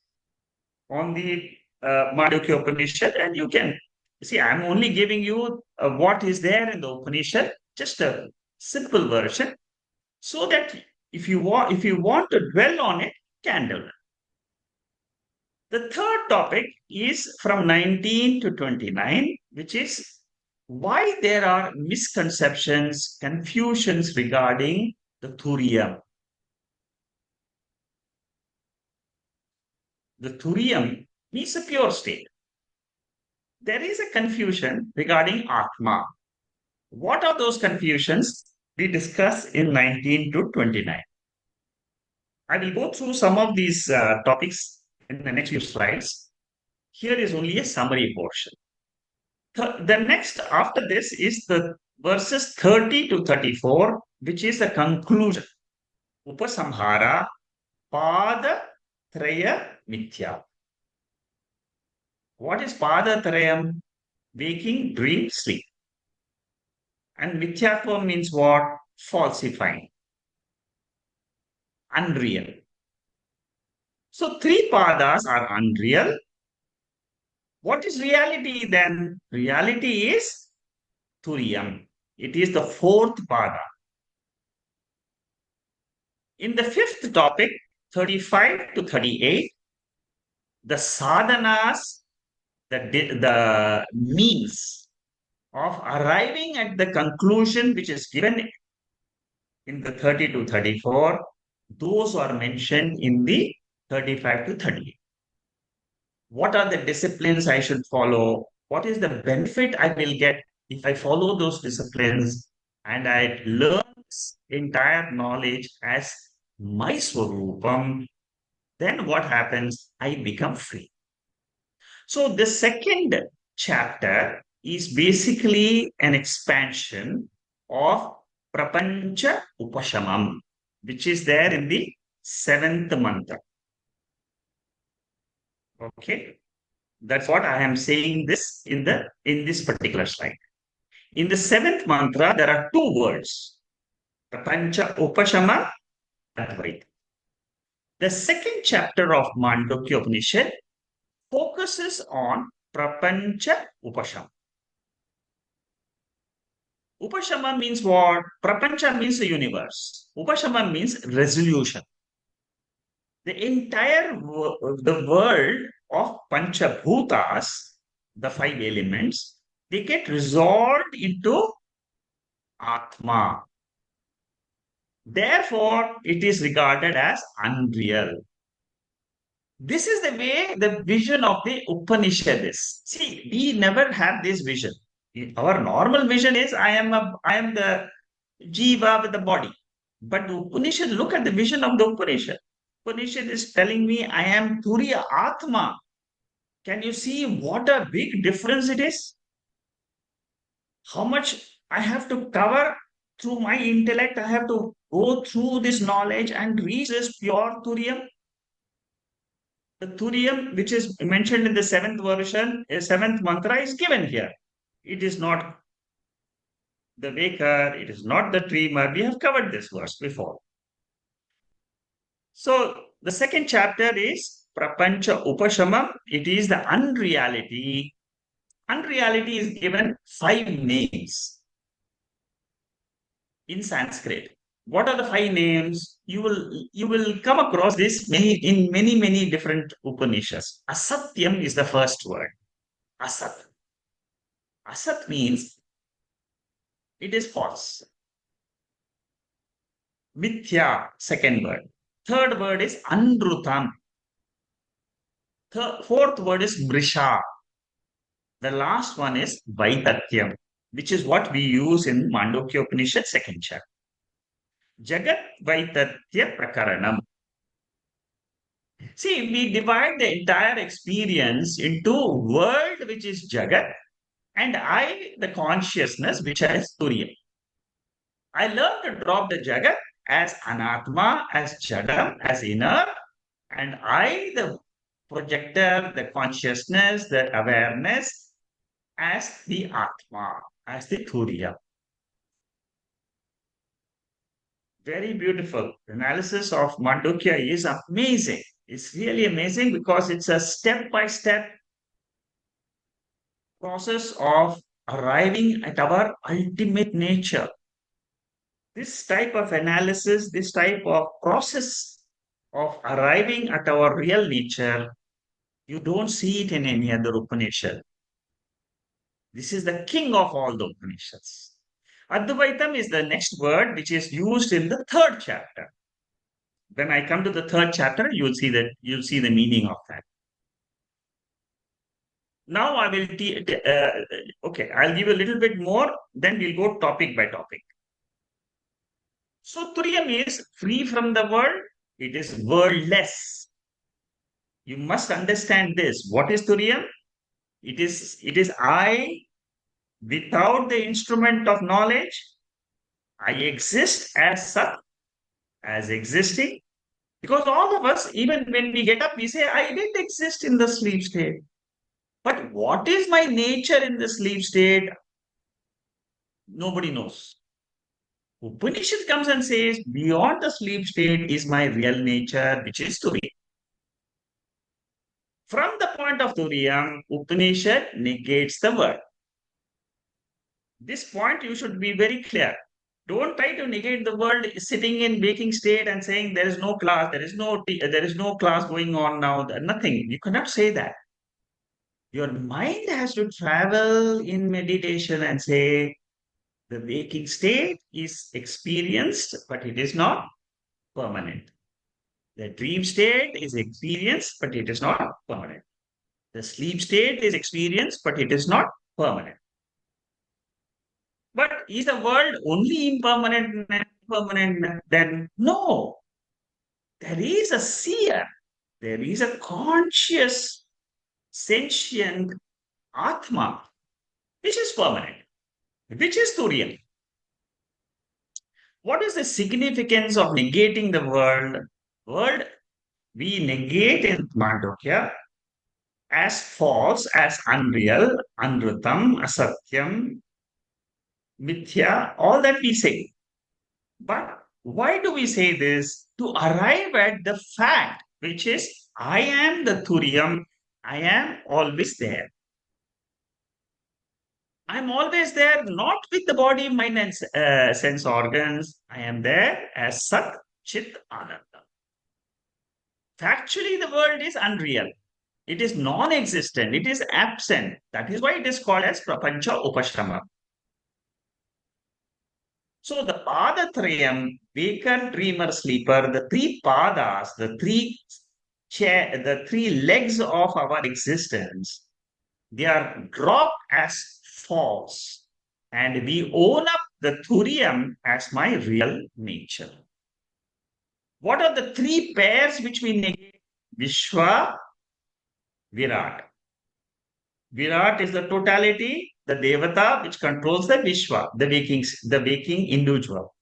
on the Mandukya Upanishad, and you can see I'm only giving you what is there in the Upanishad, just a simple version, so that if you want to dwell on it, can do it. The third topic is from 19 to 29, which is why there are misconceptions, confusions regarding the Turiya. The Turiyam means a pure state. There is a confusion regarding Atma. What are those confusions? We discuss in 19 to 29. I will go through some of these topics in the next few slides. Here is only a summary portion. The next after this is the verses 30 to 34, which is the conclusion. Upasamhara Pada Traya Mithya. What is Pada Trayam? Waking, dream, sleep. And Mithyatva means what? Falsifying. Unreal. So 3 padas are unreal. What is reality then? Reality is Turiyam. It is the 4th pada. In the 5th topic, 35 to 38, the sadhanas, the means of arriving at the conclusion which is given in the 30 to 34, those are mentioned in the 35 to 38. What are the disciplines I should follow? What is the benefit I will get if I follow those disciplines and I learn this entire knowledge as my Swarupam? Then what happens? I become free. So the second chapter is basically an expansion of Prapancha Upashamam, which is there in the 7th mantra. Okay, that's what I am saying this in this particular slide. In the 7th mantra, there are 2 words, Prapancha Upashama, Advaita. The second chapter of Mandukya Upanishad focuses on Prapancha Upashama. Upashama means what? Prapancha means the universe. Upashama means resolution. The entire the world of Panchabhutas, the five elements, they get resolved into Atma. Therefore, it is regarded as unreal. This is the way the vision of the Upanishad is. See, we never have this vision. Our normal vision is I am the jiva with the body. But the Upanishad, look at the vision of the Upanishad. Upanishad is telling me I am Turiya Atma. Can you see what a big difference it is? How much I have to cover through my intellect. I have to go through this knowledge and reach this pure Turiyam. The Turiyam, which is mentioned in the seventh version, a seventh mantra, is given here. It is not the waker, it is not the dreamer. We have covered this verse before. So the second chapter is Prapancha Upashamam. It is the unreality. Unreality is given five names in Sanskrit. What are the five names? You will come across this many different Upanishads. Asatyam is the first word. Asat. Asat means it is false. Mithya, second word. Third word is Anrutam. Fourth word is Mrisha. The last one is Vaitatyam, which is what we use in Mandukya Upanishad, second chapter. Jagat Vaitatya Prakaranam. See, we divide the entire experience into world, which is Jagat, and I, the consciousness, which is Turiya. I learn to drop the Jagat as Anatma, as Jadam, as inner, and I, the projector, the consciousness, the awareness, as the Atma, as the Turiya. Very beautiful. The analysis of Mandukya is amazing. It's really amazing because it's a step-by-step process of arriving at our ultimate nature. This type of analysis, this type of process of arriving at our real nature, you don't see it in any other Upanishad. This is the king of all the Upanishads. Advaitam is the next word which is used in the third chapter. When I come to the third chapter, you'll see the meaning of that. Now I will okay, I'll give a little bit more, then we'll go topic by topic. So Turiyam is free from the world, it is worldless. You must understand this. What is Turiyam? It is I without the instrument of knowledge. I exist as such, as existing. Because all of us, even when we get up, we say, I did exist in the sleep state. But what is my nature in the sleep state? Nobody knows. Upanishad comes and says, beyond the sleep state is my real nature, which is Turiya. From the point of Turiya, Upanishad negates the word. This point you should be very clear. Don't try to negate the world sitting in waking state and saying there is no class, there is no class going on now. Nothing. You cannot say that. Your mind has to travel in meditation and say the waking state is experienced, but it is not permanent. The dream state is experienced, but it is not permanent. The sleep state is experienced, but it is not permanent. But is the world only impermanent and permanent? Then no. There is a seer. There is a conscious, sentient Atma, which is permanent, which is Turiya. What is the significance of negating the world? World we negate in Mandukya as false, as unreal, anrutam, asatyam, mithya, all that we say. But why do we say this? To arrive at the fact, which is I am the Turiyam, I am always there. I'm always there, not with the body, mind, and sense organs. I am there as Sat Chit Ananda. Factually, the world is unreal. It is non-existent. It is absent. That is why it is called as Prapancha Upashrama. So the Padatrayam, waker, dreamer, sleeper, the three padas, the three legs of our existence, they are dropped as false. And we own up the Turiyam as my real nature. What are the three pairs which we negate? Vishwa, Virat. Virat is the totality, the Devata which controls the Vishwa, the waking individual.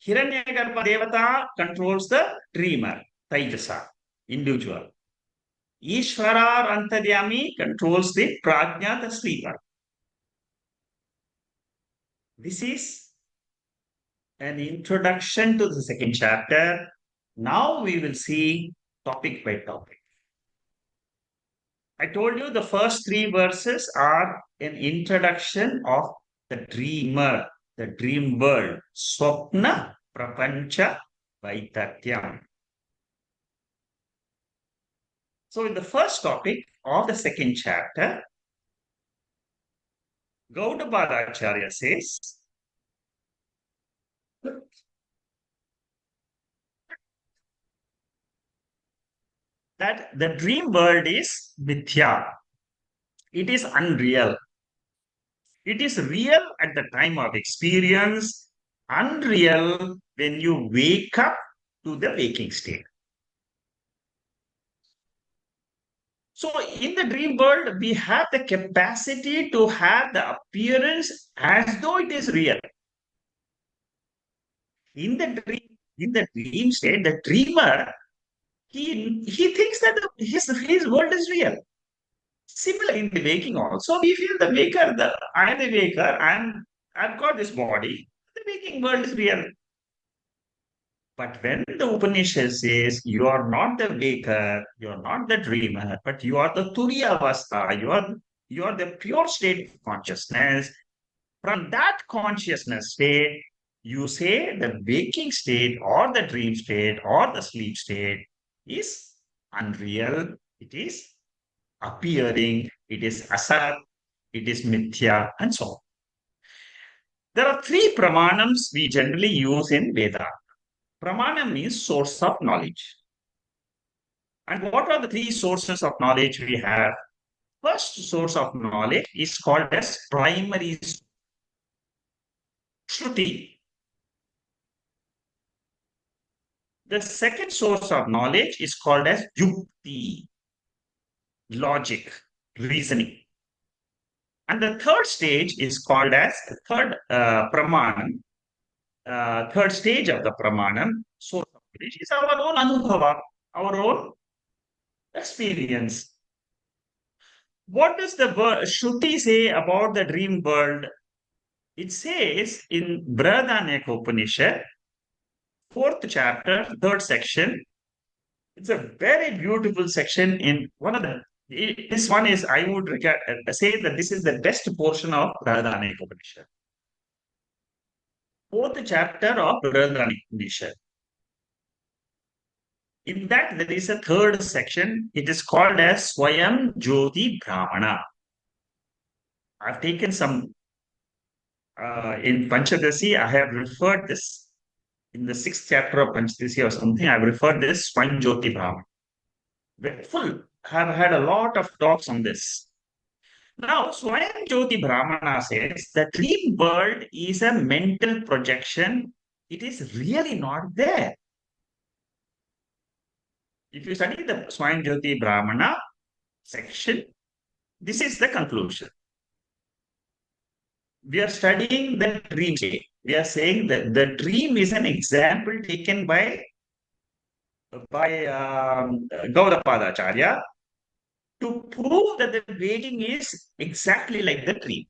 Hiranyagarbha Devata controls the dreamer, Taijasa, individual. Ishvara Antaryami controls the Prajna, the sleeper. This is an introduction to the second chapter. Now we will see topic by topic. I told you the first three verses are an introduction of the dreamer, the dream world, Swapna, Prapancha, Vaitatyam. So in the first topic of the second chapter, Gaudapadacharya says, that the dream world is mithya. It is unreal. It is real at the time of experience, unreal when you wake up to the waking state. So in the dream world, we have the capacity to have the appearance as though it is real. In the dream state, the dreamer, he thinks that his world is real. Similar in the waking also, we feel the waker, I am the waker, I've got this body. The waking world is real. But when the Upanishad says you are not the waker, you are not the dreamer, but you are the Turiya Avastha, you are the pure state of consciousness. From that consciousness state, you say the waking state or the dream state or the sleep state is unreal, it is appearing, it is asat, it is mithya, and so on. There are three pramanams we generally use in Vedanta. Pramana means source of knowledge. And what are the three sources of knowledge we have? First source of knowledge is called as primary Shruti. The second source of knowledge is called as Yukti, logic, reasoning. And the third stage is called as third pramanam, third stage of the pramanam, source of knowledge, is our own anubhava, our own experience. What does the Shruti say about the dream world? It says in Vedantic Upanishad, fourth chapter, third section. It's a very beautiful section. In one of the this one is, I would say that this is the best portion of Vedantic Upanishad. Fourth chapter of Vedantic Upanishad. In that, there is a third section. It is called as Swayam Jyoti Brahmana. I've taken some in Panchadasi. I have referred this in the sixth chapter of Panchadasi or something. I've referred this Swayam Jyoti Brahmana. Full. Have had a lot of talks on this. Now, Swayam Jyoti Brahmana says the dream world is a mental projection. It is really not there. If you study the Swayam Jyoti Brahmana section, this is the conclusion. We are studying the dream state. We are saying that the dream is an example taken by Gaudapadacharya to prove that the waking is exactly like the dream.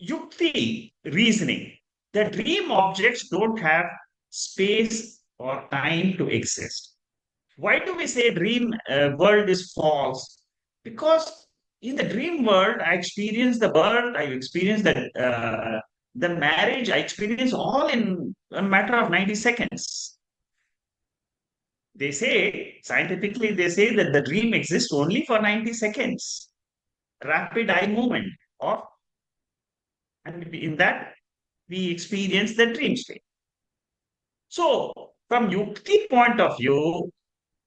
Yukti, reasoning. The dream objects don't have space or time to exist. Why do we say dream world is false? Because In the dream world, I experience the birth, I experience the marriage, I experience all in a matter of 90 seconds. They say, scientifically, they say that the dream exists only for 90 seconds. Rapid eye movement. Or, and in that, we experience the dream state. So, from Yukti point of view,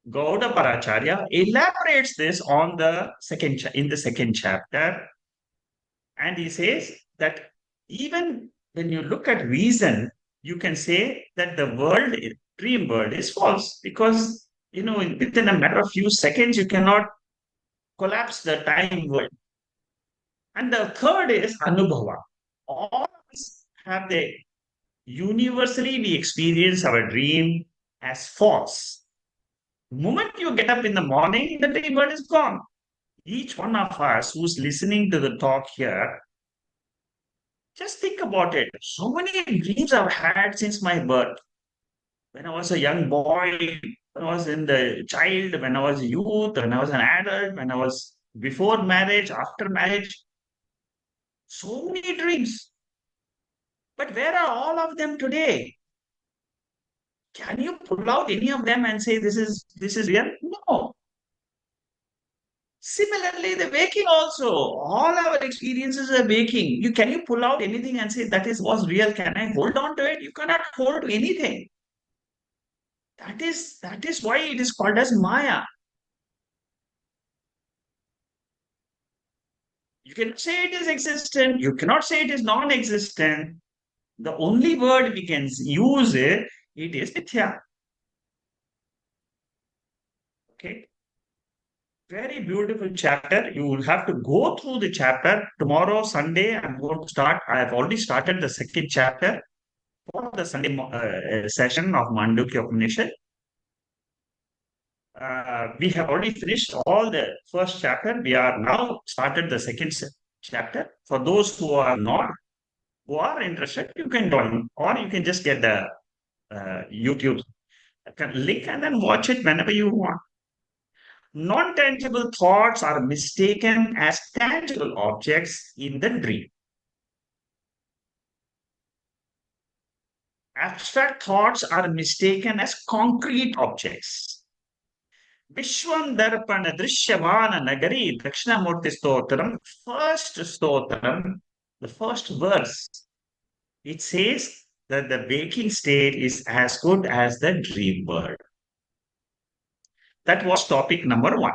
Gauda Paracharya elaborates this on the in the second chapter, and he says that even when you look at reason, you can say that the dream world is false because within a matter of few seconds you cannot collapse the time world. And the third is Anubhava. All of us have the universally we experience our dream as false. The moment you get up in the morning, the dream world is gone. Each one of us who's listening to the talk here, just think about it. So many dreams I've had since my birth. When I was a young boy, when I was in the child, when I was a youth, when I was an adult, when I was before marriage, after marriage. So many dreams. But where are all of them today? Can you pull out any of them and say this is real? No. Similarly, the waking also, all our experiences are waking. Can you pull out anything and say that is was real? Can I hold on to it? You cannot hold to anything. That is why it is called as Maya. You can say it is existent. You cannot say it is non-existent. The only word we can use it is Mithya. Okay. Very beautiful chapter. You will have to go through the chapter. Tomorrow, Sunday, I'm going to start. I have already started the second chapter for the Sunday session of Mandukya Upanishad. We have already finished all the first chapter. We are now started the second chapter. For those who are interested, you can join, or you can just get the YouTube link and then watch it whenever you want. Non-tangible thoughts are mistaken as tangible objects in the dream. Abstract thoughts are mistaken as concrete objects. Vishwan Darpana Drishyamana Nagari Dakshinamurti Stotram, first Stotram, the first verse, it says that the waking state is as good as the dream world. That was topic number 1.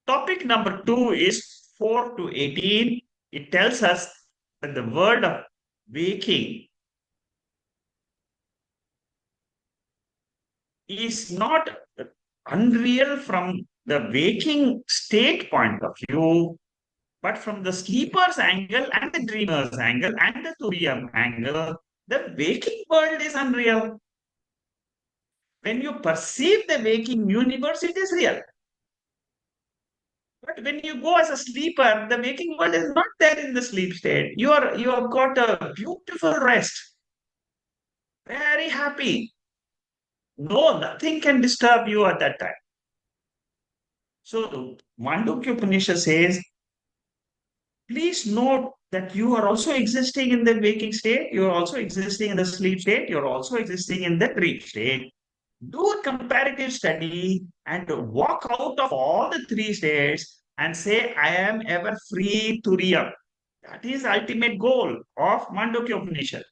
Topic number 2 is 4 to 18. It tells us that the word of waking is not unreal from the waking state point of view, but from the sleeper's angle and the dreamer's angle and the Turiya angle, the waking world is unreal. When you perceive the waking universe, it is real. But when you go as a sleeper, the waking world is not there in the sleep state. You have got a beautiful rest, very happy. No, nothing can disturb you at that time. So Mandukya Upanishad says, please note that you are also existing in the waking state, you are also existing in the sleep state, you are also existing in the dream state. Do a comparative study and walk out of all the 3 states and say, I am ever free Turiya. That is ultimate goal of Mandukya Upanishad.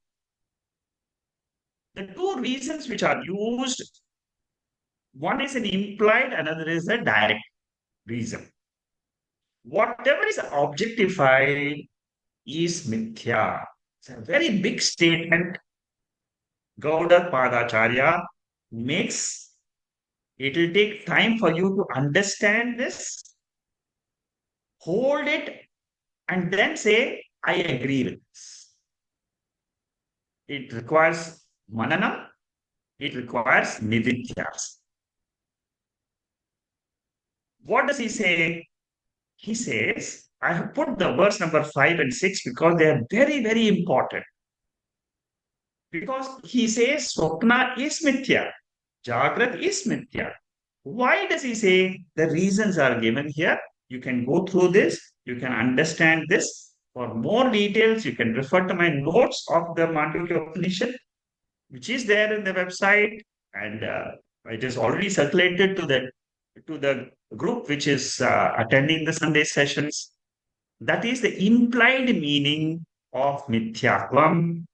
The 2 reasons which are used, one is an implied, another is a direct reason. Whatever is objectified is mithya. It's a very big statement. Gauda Padacharya makes. It will take time for you to understand this, hold it, and then say, I agree with this. It requires manana, it requires nididhyas. What does he say? He says, I have put the verse number 5 and 6 because they are very, very important. Because he says Swapna is mithya, Jagrat is mithya. Why does he say the reasons are given here? You can go through this, you can understand this. For more details, you can refer to my notes of the Mandukya Upanishad, which is there in the website, and it is already circulated to the group which is attending the Sunday sessions. That is the implied meaning of mithyatvam.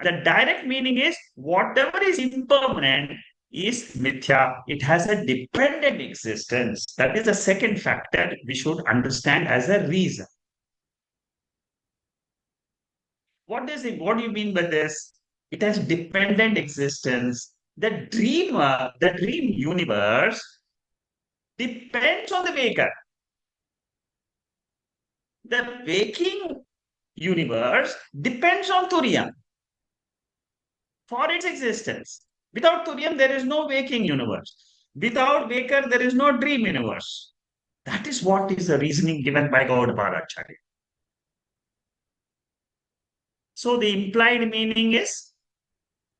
The direct meaning is whatever is impermanent is mithya. It has a dependent existence. That is the second factor we should understand as a reason. What do you mean by this? It has dependent existence. The dream universe depends on the waker. The waking universe depends on Turiya for its existence. Without Turiya, there is no waking universe. Without waker, there is no dream universe. That is what is the reasoning given by Gaudapada Acharya. So the implied meaning is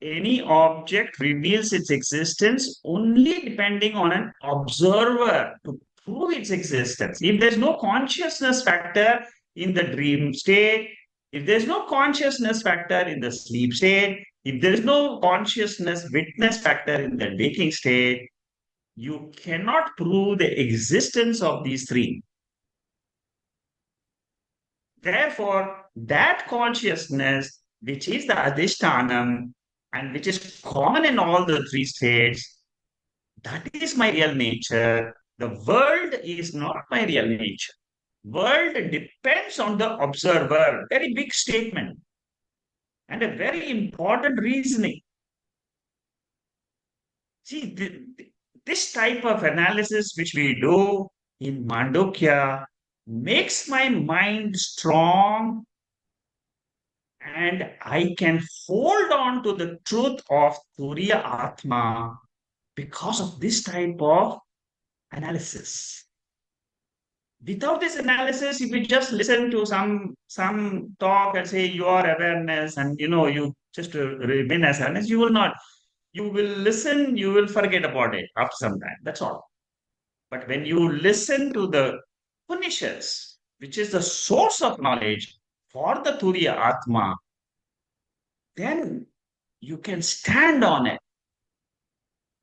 any object reveals its existence only depending on an observer to prove its existence. If there's no consciousness factor in the dream state, if there's no consciousness factor in the sleep state, if there is no consciousness witness factor in the waking state, you cannot prove the existence of these three. Therefore, that consciousness, which is the adhishtanam and which is common in all the three states, that is my real nature. The world is not my real nature. World depends on the observer. Very big statement and a very important reasoning. See, this type of analysis which we do in Mandukya makes my mind strong, and I can hold on to the truth of Turiya Atma because of this type of analysis. Without this analysis, if you just listen to some talk and say your awareness and you just remain as awareness, you will not. You will listen, you will forget about it after some time. That's all. But when you listen to the Upanishads, which is the source of knowledge for the Turiya Atma, then you can stand on it.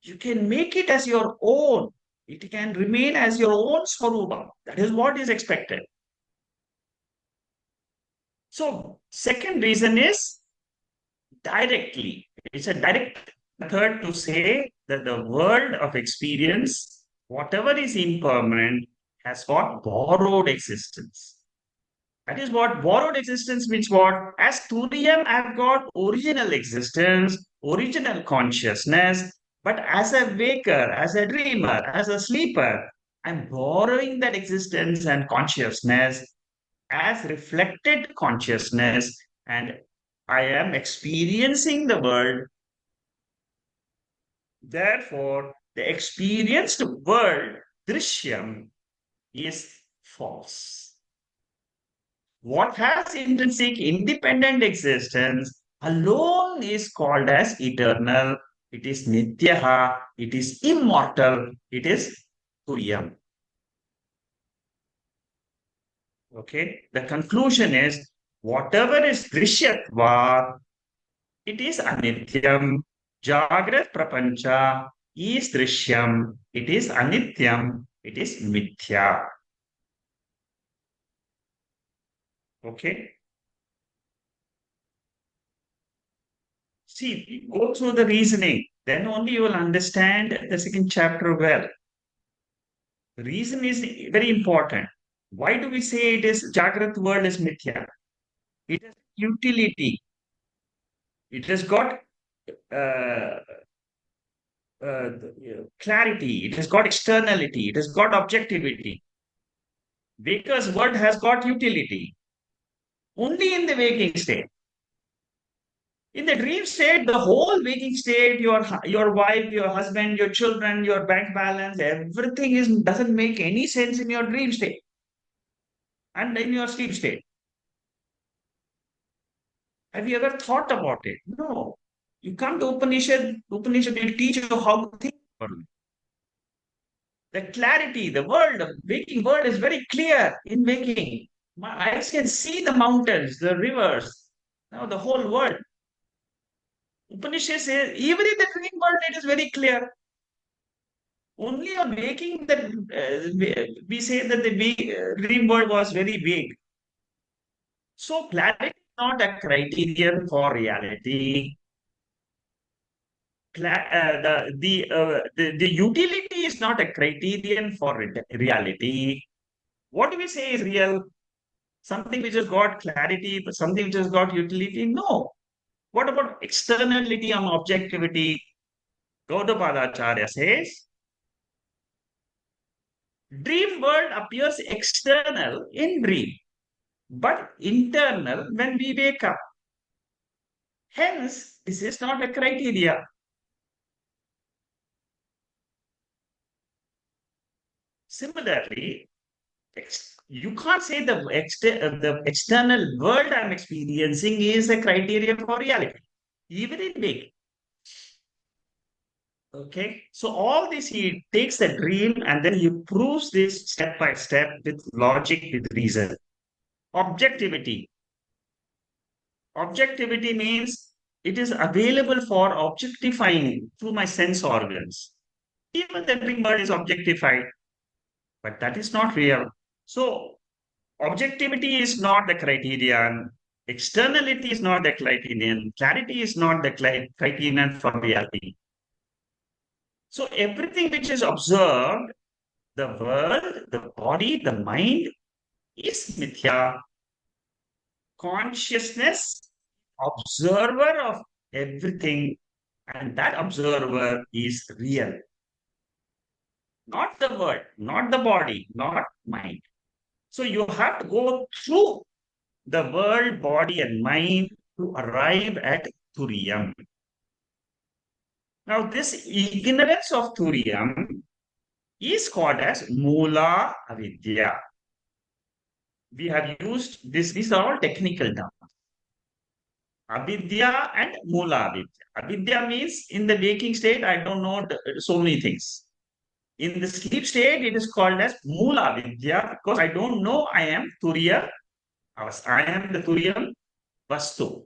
You can make it as your own. It can remain as your own swarupa. That is what is expected. So, second reason is directly. It's a direct method to say that the world of experience, whatever is impermanent, has got borrowed existence. That is what borrowed existence means. What? As Turiyam, I've got original existence, original consciousness, but as a waker, as a dreamer, as a sleeper, I'm borrowing that existence and consciousness as reflected consciousness, and I am experiencing the world. Therefore, the experienced world, Drishyam, is false. What has intrinsic independent existence alone is called as eternal. It is nityaha, it is immortal, it is turiyam. Okay, the conclusion is whatever is drishyatva, it is anityam. Jagrat prapancha is drishyam, it is anityam, it is mithya. Okay. See, go through the reasoning, then only you will understand the second chapter well. Reason is very important. Why do we say it is Jagrat world is mithya? It has utility. It has got uh, clarity. It has got externality. It has got objectivity. Waker's world has got utility only in the waking state. In the dream state, the whole waking state, your wife, your husband, your children, your bank balance, everything is doesn't make any sense in your dream state and in your sleep state. Have you ever thought about it? No. You come to Upanishad will teach you how to think. The clarity, the world, the waking world is very clear in waking. My eyes can see the mountains, the rivers, now the whole world. Upanishad says, even in the dream world, it is very clear. Only on waking that we say that the dream world was very vague. So clarity is not a criterion for reality. The utility is not a criterion for reality. What do we say is real? Something which has got clarity, but something which has got utility? No. What about externality and objectivity? Gaudapadacharya says, dream world appears external in dream, but internal when we wake up. Hence, this is not a criteria. Similarly, you can't say the external world I'm experiencing is a criterion for reality, even in waking. Okay, so all this he takes the dream and then he proves this step by step with logic, with reason. Objectivity. Objectivity means it is available for objectifying through my sense organs. Even the dream world is objectified, but that is not real. So, objectivity is not the criterion. Externality is not the criterion. Clarity is not the criterion for reality. So, everything which is observed, the world, the body, the mind is mithya. Consciousness, observer of everything, and that observer is real. Not the world, not the body, not mind. So you have to go through the world, body, and mind to arrive at Turiyam. Now, this ignorance of Turiyam is called as Mula Avidya. We have used this, these are all technical terms. Avidya and Mula Avidya. Avidya means in the waking state, I don't know so many things. In the sleep state, it is called as Mula Avidya because I don't know I am Turiya. I am the Turiyam Vastu.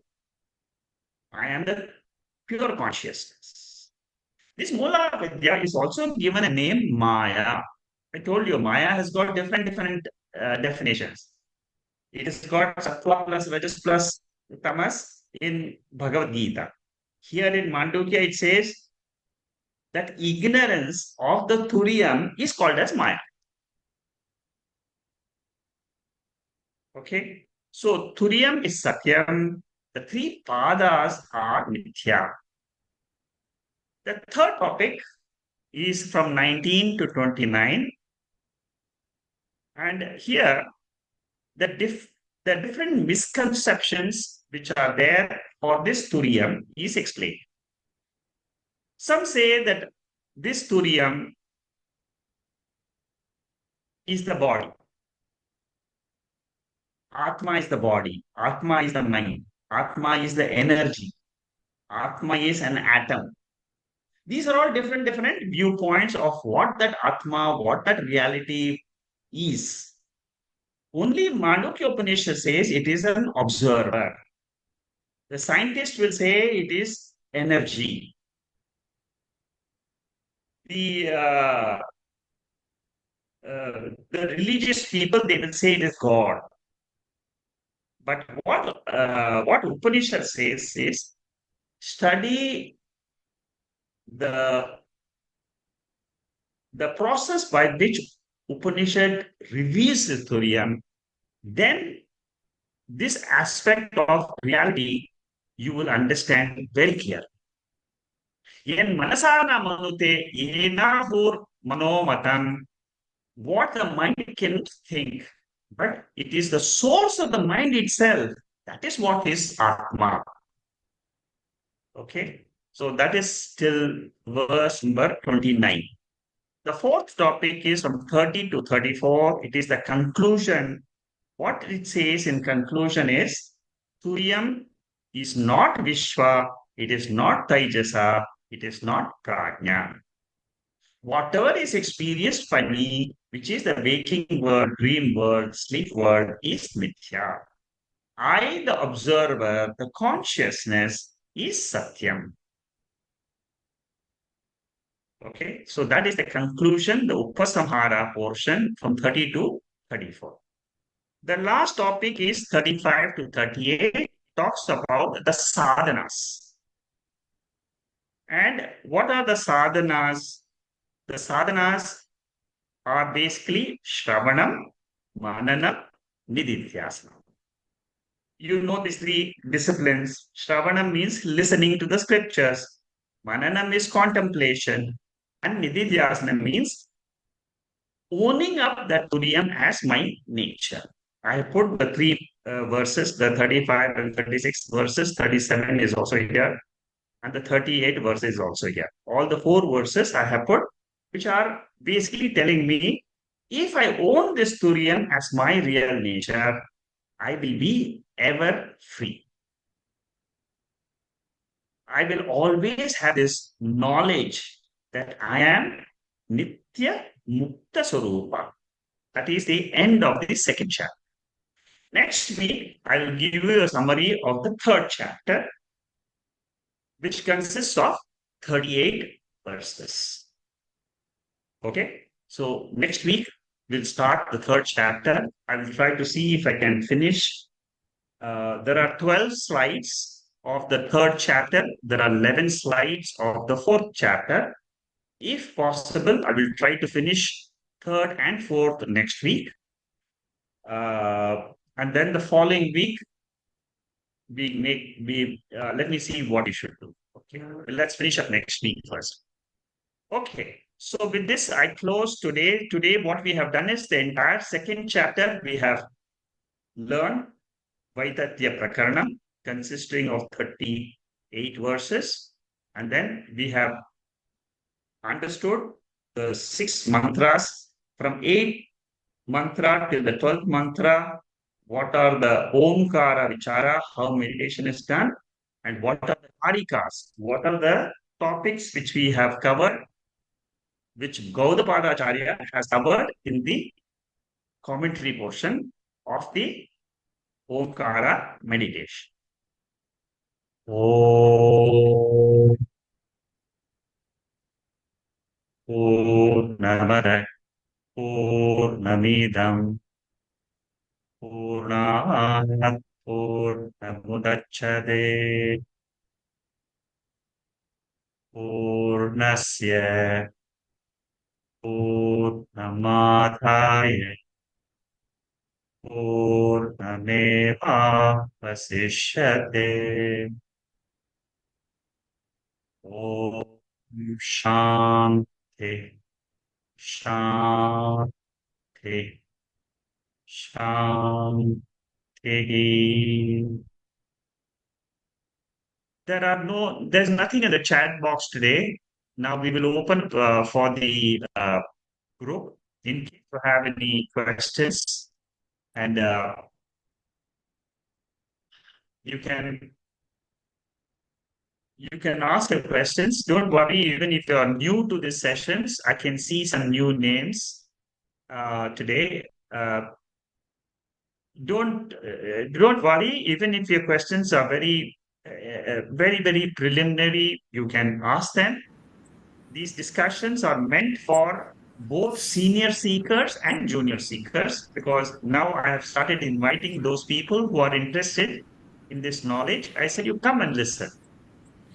I am the pure consciousness. This Mula Vidya is also given a name Maya. I told you Maya has got different definitions. It has got Sattva plus Rajas plus Tamas in Bhagavad Gita. Here in Mandukya it says that ignorance of the Turiyam is called as Maya. Okay. So Turiyam is Satyam. The three padas are Mithya. The third topic is from 19 to 29. And here, the, the different misconceptions which are there for this Turiyam is explained. Some say that this Turiyam is the body. Atma is the body. Atma is the mind. Atma is the energy. Atma is an atom. These are all different viewpoints of what that Atma, what that reality is. Only Mandukya Upanishad says it is an observer. The scientist will say it is energy. The the religious people they will say it is God. But what Upanishad says is study the the process by which Upanishad reveals the Turiya, then this aspect of reality you will understand very clearly. Yen manasana manute yenahur manomatam, what the mind can think, but it is the source of the mind itself. That is what is Atma. Okay, so that is till verse number 29. The fourth topic is from 30 to 34. It is the conclusion. What it says in conclusion is Turiyam is not Vishwa, it is not Taijasa, it is not Prajna. Whatever is experienced by me, which is the waking world, dream world, sleep world, is mithya. I, the observer, the consciousness, is satyam. Okay, so that is the conclusion, the Upasamhara portion from 30 to 34. The last topic is 35 to 38, talks about the sadhanas. And what are the sadhanas? The sadhanas are basically Shravanam, Mananam, Nididhyasana. You know these three disciplines. Shravanam means listening to the scriptures. Mananam is contemplation. And Nididhyasana means owning up that Turiyam as my nature. I put the three verses, the 35 and 36 verses, 37 is also here, and the 38 verse is also here. All the four verses I have put, which are basically telling me if I own this Turiyan as my real nature, I will be ever free. I will always have this knowledge that I am Nitya Mukta Swarupa. That is the end of the second chapter. Next week, I will give you a summary of the third chapter, which consists of 38 verses. Okay, so next week, we'll start the third chapter. I will try to see if I can finish. There are 12 slides of the third chapter. There are 11 slides of the fourth chapter. If possible, I will try to finish third and fourth next week. And then the following week, let me see what we should do. Okay, let's finish up next week first. Okay, so with this, I close today. Today, what we have done is the entire second chapter we have learned Vaitatya Prakaranam, consisting of 38 verses. And then we have understood the 6 mantras from 8 mantra till the 12th mantra. What are the Omkara Vichara, how meditation is done, and what are the Harikas, what are the topics which we have covered, which Gaudapada Acharya has covered in the commentary portion of the Omkara meditation. Om Purnamada Purnamidam Purnat Purnamudacchate Purnasya Purnamadhaya Purnameva Vasishyate. Om Shanti Shanti Shanti. There's nothing in the chat box today. Now we will open for the group in case you have any questions, and you can ask the questions. Don't worry, even if you are new to these sessions, I can see some new names today. Don't worry, even if your questions are very very preliminary, you can ask them. These discussions are meant for both senior seekers and junior seekers, because now I have started inviting those people who are interested in this knowledge. I said, you come and listen.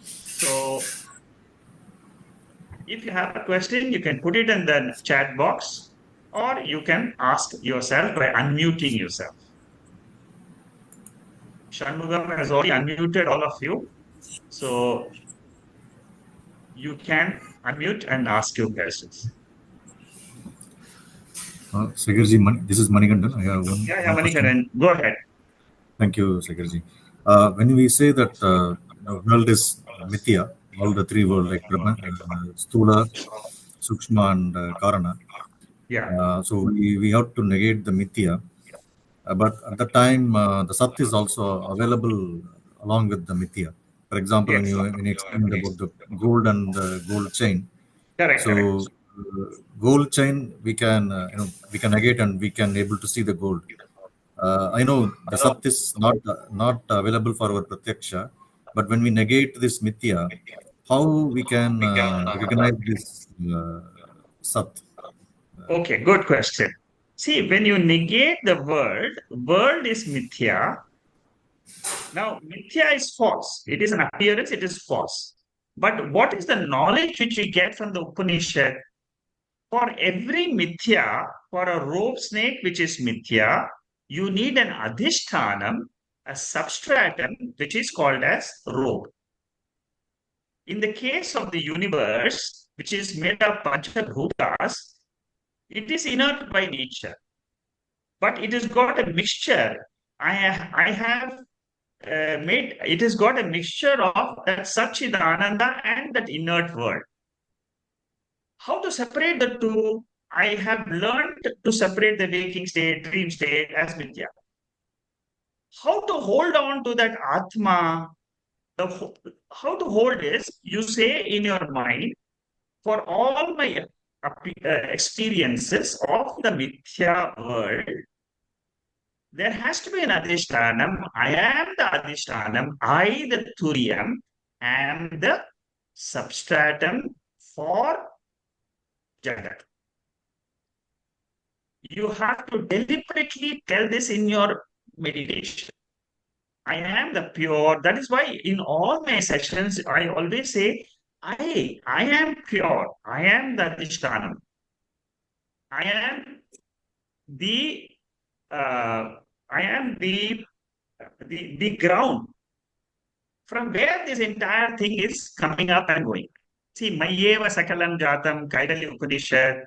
So if you have a question, you can put it in the chat box, or you can ask yourself by unmuting yourself. Shanmugam has already unmuted all of you, so you can unmute and ask your questions. Sagarji, this is Manikandan. I have one Manikandan, go ahead. Thank you, Sagarji. When we say that the world is mithya, all the three worlds like Brahma, Stula, Sukshma, and Karana. Yeah. So we have to negate the mithya. But at the time, the Sat is also available along with the mithya. For example, Yes. when you explained about the gold and the gold chain, Correct. so gold chain, we can negate and we can able to see the gold. I know the Sat is not available for our Pratyaksha, but when we negate this Mithya, how we can recognize this Sat? Okay, good question. See, when you negate the world is mithya. Now, mithya is false. It is an appearance, it is false. But what is the knowledge which we get from the Upanishad? For every mithya, for a rope snake which is mithya, you need an adhishthanam, a substratum, which is called as rope. In the case of the universe, which is made of panchabhutas, it is inert by nature, but it has got a mixture. I have made it has got a mixture of that Satchidananda and that inert world. How to separate the two? I have learned to separate the waking state, dream state as Vidya. How to hold on to that Atma? How to hold is you say in your mind, for all my experiences of the Mithya world, there has to be an Adhishthanam. I am the Adhishthanam. I, the Turiyam, am the substratum for Jagat. You have to deliberately tell this in your meditation. I am the pure. That is why in all my sessions, I always say, I am pure. I am the Adhishthanam. I am the I am the ground from where this entire thing is coming up and going. See, Mayeva Sakalam Jatam, Kaidali Upanishad,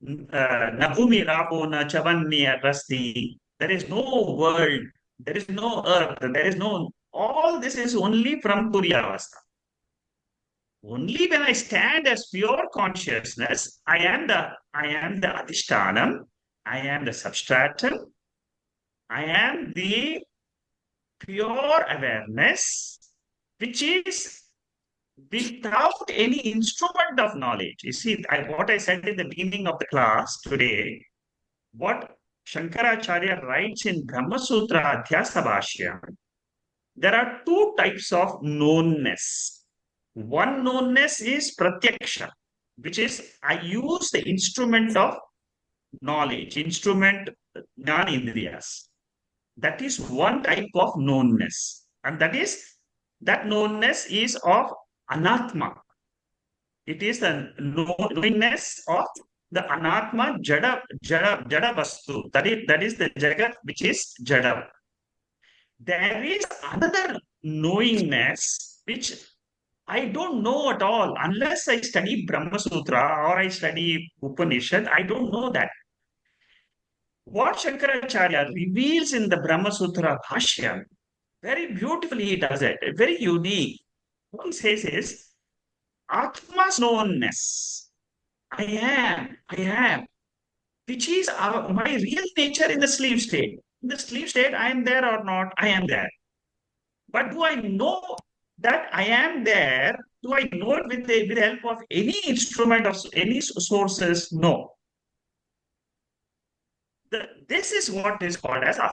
Nabhumi Rapo na Chavanni Rasti. There is no world, there is no earth, there is no, all this is only from Turiya Avastha. Only when I stand as pure consciousness, I am the Adhishthanam, I am the substratum, I am the pure awareness, which is without any instrument of knowledge. You see, what I said in the beginning of the class today, what Shankaracharya writes in Brahma Sutra Adhyasa Bhashya, there are two types of knownness. One knownness is pratyaksha, which is I use the instrument of knowledge, instrument jnana indriyas. That is one type of knownness. And that knownness is of anatma. It is the knowingness of the anatma jada vastu. That is the jagat which is jada. There is another knowingness which I don't know at all unless I study Brahma Sutra or I study Upanishad. I don't know that. What Shankaracharya reveals in the Brahma Sutra Bhashya, very beautifully he does it, very unique. What he says is, Atma's knownness, I am, which is my real nature in the sleep state. In the sleep state, I am there or not, I am there. But do I know that I am there? Do I know it with the help of any instrument of any sources? No. This is what is called as Atma.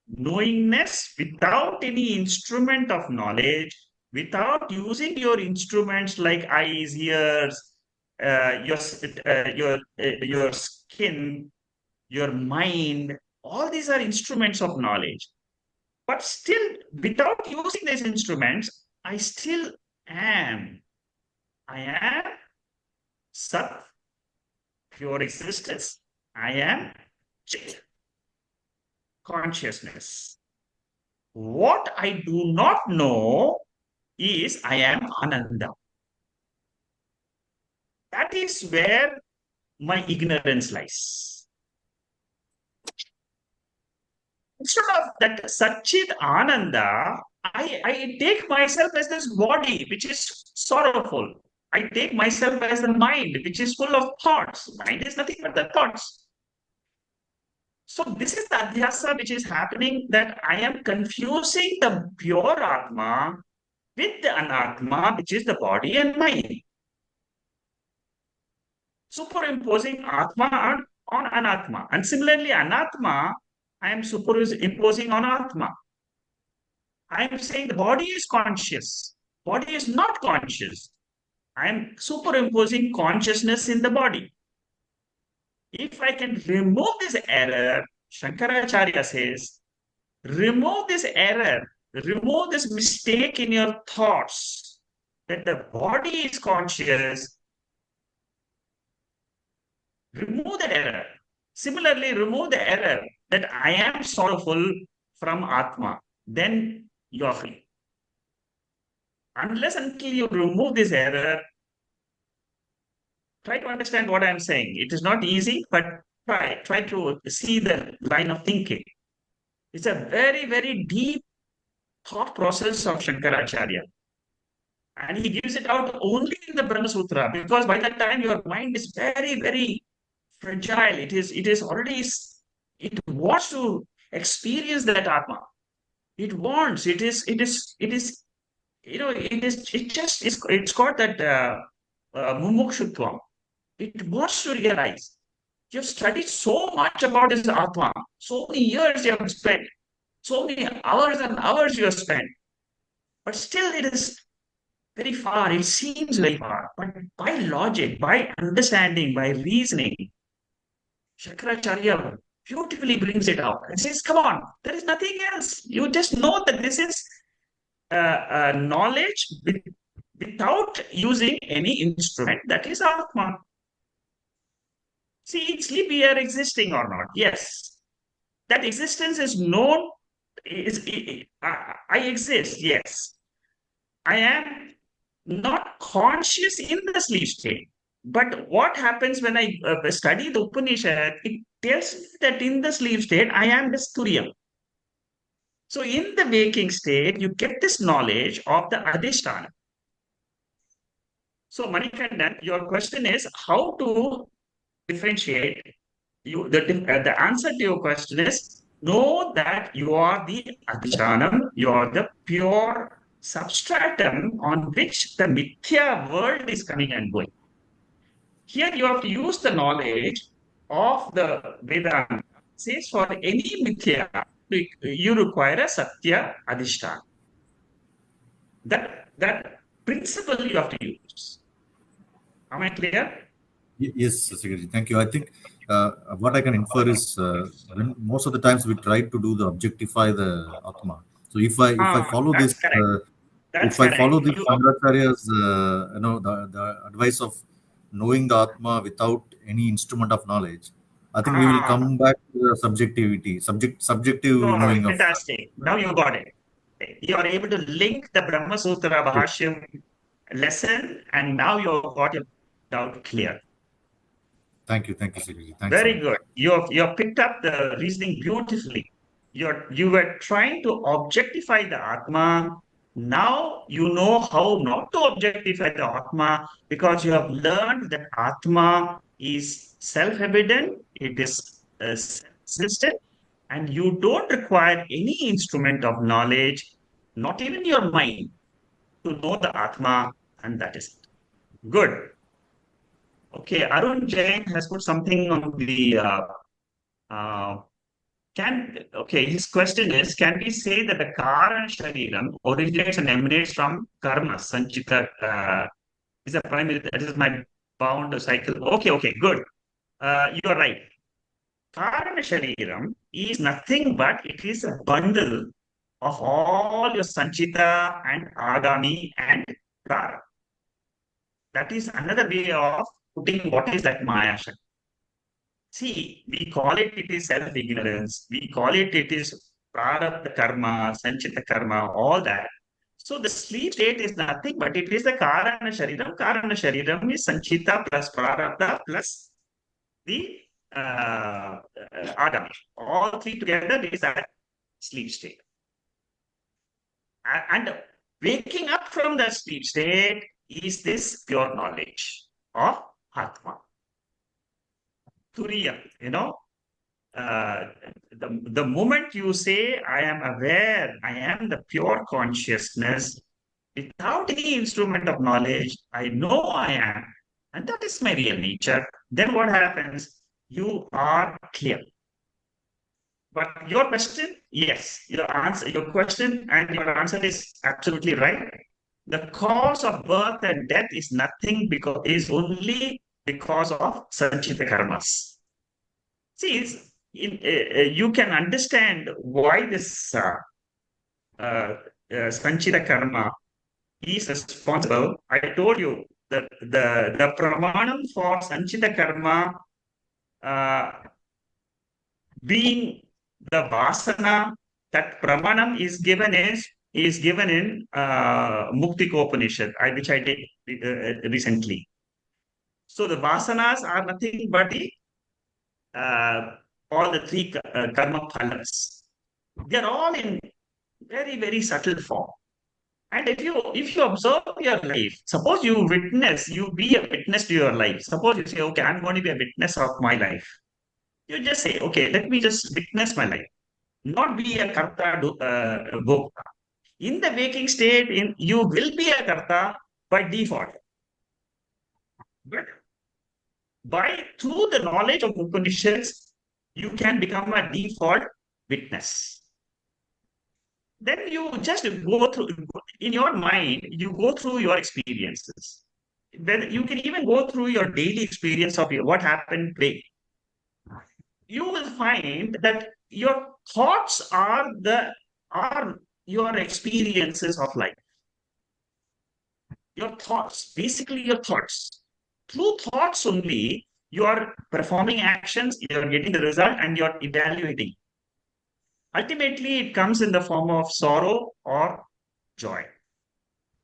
Knowingness without any instrument of knowledge, without using your instruments like eyes, ears, your skin, your mind. All these are instruments of knowledge. But still, without using these instruments, I still am. I am Sat, pure existence. I am Chit, consciousness. What I do not know is I am Ananda. That is where my ignorance lies. Instead of that Satchit Ananda, I take myself as this body which is sorrowful. I take myself as the mind which is full of thoughts. Mind is nothing but the thoughts. So this is the Adhyasa which is happening, that I am confusing the pure Atma with the Anatma, which is the body and mind. superimposing Atma on Anatma. And similarly, Anatma, I am superimposing on Atma. I am saying the body is conscious. Body is not conscious. I am superimposing consciousness in the body. If I can remove this error, Shankaracharya says, remove this error, remove this mistake in your thoughts that the body is conscious, remove that error. Similarly, remove the error that I am sorrowful from Atma. Then you are free. Unless until you remove this error, try to understand what I'm saying. It is not easy, but try to see the line of thinking. It's a very, very deep thought process of Shankaracharya. And he gives it out only in the Brahma Sutra, because by that time your mind is very, very fragile. It is already, it wants to experience that Atma. It wants, it is, it's got that mumukshutvam. It wants to realize. You've studied so much about this Atma. So many years you have spent. So many hours and hours you have spent. But still it is very far. It seems very far. But by logic, by understanding, by reasoning, Shankaracharya beautifully brings it out and says, come on, there is nothing else. You just know that this is knowledge without using any instrument. That is Atma. See, in sleep we are existing or not? Yes. That existence is known. I exist, yes. I am not conscious in the sleep state. But what happens when I study the Upanishad, it tells me that in the sleep state, I am this Turiya. So in the waking state, you get this knowledge of the Adhisthana. So Manikandan, your question is how to differentiate. The answer to your question is know that you are the Adhishanam, you are the pure substratum on which the Mithya world is coming and going. Here you have to use the knowledge of the Vedanta. It says for any Mithya, you require a Satya Adhisthana. That principle you have to use. Am I clear? Yes, Secretary. Thank you. I think what I can infer is when most of the times we try to do the objectify the Atma. So if I follow this That's correct. That's if I correct. follow this Shankaracharya's the advice of knowing the Atma without any instrument of knowledge, I think we will Ah, come back to the subjectivity, subjective oh, knowing of. fantastic. Now you got it. You are able to link the Brahma Sutra Yes. Bhashyam lesson, and now you got your doubt clear. Thank you, Secretary. Thanks a Very lot. good. You have picked up the reasoning beautifully. You were trying to objectify the Atma. Now you know how not to objectify the Atma because you have learned that Atma is self-evident, it is self-existent, and you don't require any instrument of knowledge, not even your mind, to know the Atma, and that is it. Good. Okay, Arun Jain has put something on the uh, his question is, can we say that the Karana Shariram originates and emanates from karma, Sanchita, is a primary, that is my bound cycle. Okay, good. You are right. Karana Shariram is nothing but it is a bundle of all your Sanchita and Agami and Prara. That is another way of putting what is that Maya Shakti. See, we call it is self-ignorance. We call it is prarabdha karma, sanchita karma, all that. So the sleep state is nothing but it is the karana shariram. Karana shariram is sanchita plus prarabdha plus the agami. All three together is that sleep state. And waking up from the sleep state is this pure knowledge of Atma. Turiya, the moment you say, I am aware, I am the pure consciousness, without any instrument of knowledge, I know I am. And that is my real nature. Then what happens? You are clear. But your question, yes, your question and your answer is absolutely right. The cause of birth and death is nothing because is only because of sanchita karmas. See, you can understand why this sanchita karma is responsible. I told you that the pramanam for sanchita karma being the vasana, that pramanam is given in Muktiko Upanishad, which I did recently. So the vasanas are nothing but uh, all the three karma phalas. They are all in very, very subtle form. And if you observe your life, suppose you be a witness to your life. Suppose you say, okay, I'm going to be a witness of my life. You just say, okay, let me just witness my life, not be a karta bhokta. In the waking state, you will be a karta by default. But through the knowledge of Upanishads, you can become a default witness. Then you just go through, in your mind, you go through your experiences. Then you can even go through your daily experience of what happened today. You will find that your thoughts are your experiences of life. Your thoughts, basically your thoughts. Through thoughts only, you are performing actions, you are getting the result, and you are evaluating. Ultimately, it comes in the form of sorrow or joy.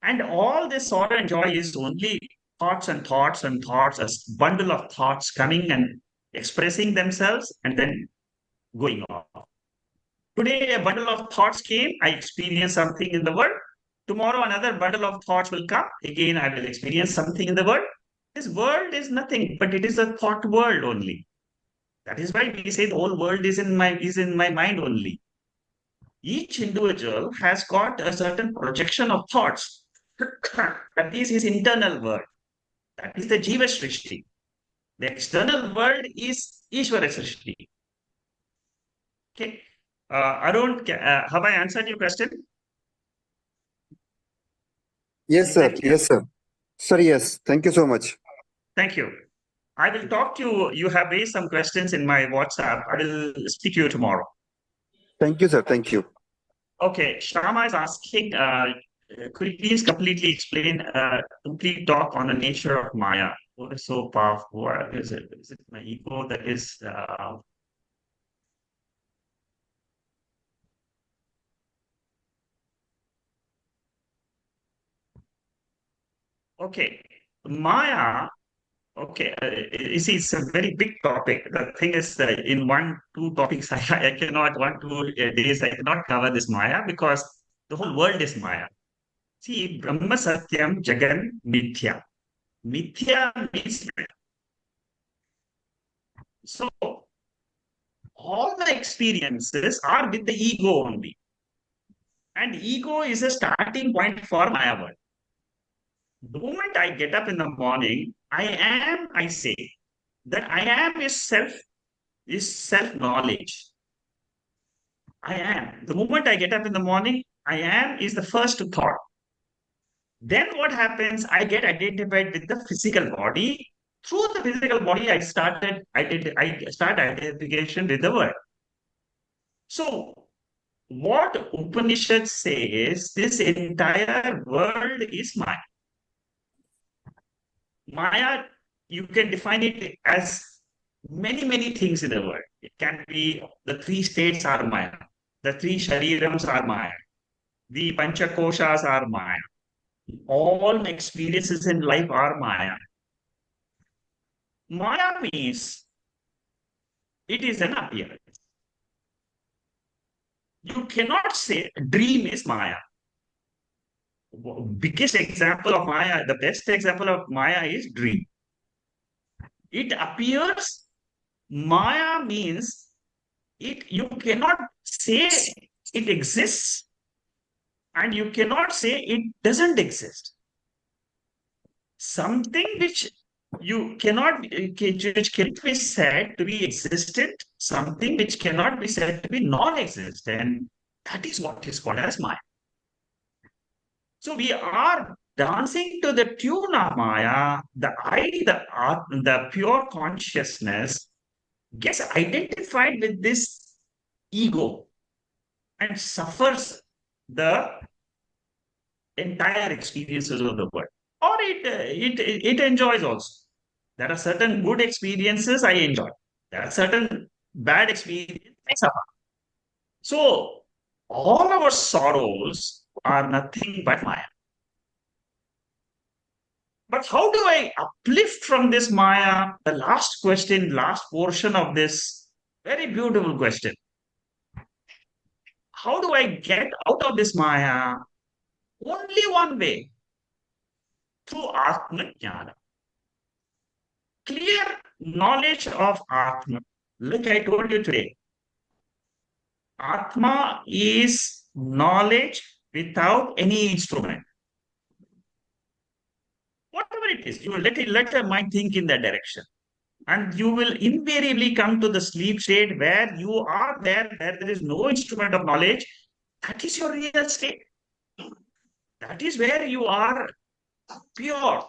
And all this sorrow and joy is only thoughts and thoughts and thoughts, a bundle of thoughts coming and expressing themselves and then going off. Today, a bundle of thoughts came, I experienced something in the world. Tomorrow, another bundle of thoughts will come. Again, I will experience something in the world. This world is nothing, but it is a thought world only. That is why we say the whole world is in my mind only. Each individual has got a certain projection of thoughts. That is his internal world. That is the Jiva Srishti. The external world is Ishvara Srishti. Okay. Arun, have I answered your question? Yes, sir. Thank you. Yes, sir. Sir, yes. Thank you so much. Thank you. I will talk to you. You have raised some questions in my WhatsApp. I will speak to you tomorrow. Thank you, sir. Thank you. Okay. Shama is asking, could you please completely explain complete talk on the nature of Maya? What is so powerful? What is it? Is it my ego that is okay. Maya. Okay, you see, it's a very big topic. The thing is, in 1, 2 topics, I cannot, 1, 2 days, I cannot cover this Maya because the whole world is Maya. See, Brahma Satyam Jagan Mithya. Mithya means so all the experiences are with the ego only. And ego is a starting point for Maya world. The moment I get up in the morning, I say that I am is self-knowledge. I am. The moment I get up in the morning, I am is the first thought. Then what happens? I get identified with the physical body. Through the physical body, I start identification with the world. So what Upanishad says, this entire world is Maya. Maya, you can define it as many, many things in the world. It can be the 3 states are Maya. The 3 sharirams are Maya. The Panchakoshas are Maya. All my experiences in life are Maya. Maya means it is an appearance. You cannot say dream is Maya. Biggest example of Maya, the best example of Maya is dream. It appears, Maya means you cannot say it exists and you cannot say it doesn't exist. Something which you cannot, which cannot be said to be existent, something which cannot be said to be non-existent. That is what is called as Maya. So we are dancing to the tune of Maya. The idea, the pure consciousness gets identified with this ego and suffers the entire experiences of the world. Or it enjoys also. There are certain good experiences I enjoy. There are certain bad experiences I suffer. So all our sorrows are nothing but Maya. But how do I uplift from this Maya? The last question, last portion of this very beautiful question. How do I get out of this Maya? Only one way, through Atma-jnana. Clear knowledge of Atma. Like I told you today, Atma is knowledge without any instrument. Whatever it is, you let your mind think in that direction. And you will invariably come to the sleep state where you are there, where there is no instrument of knowledge. That is your real state. That is where you are pure.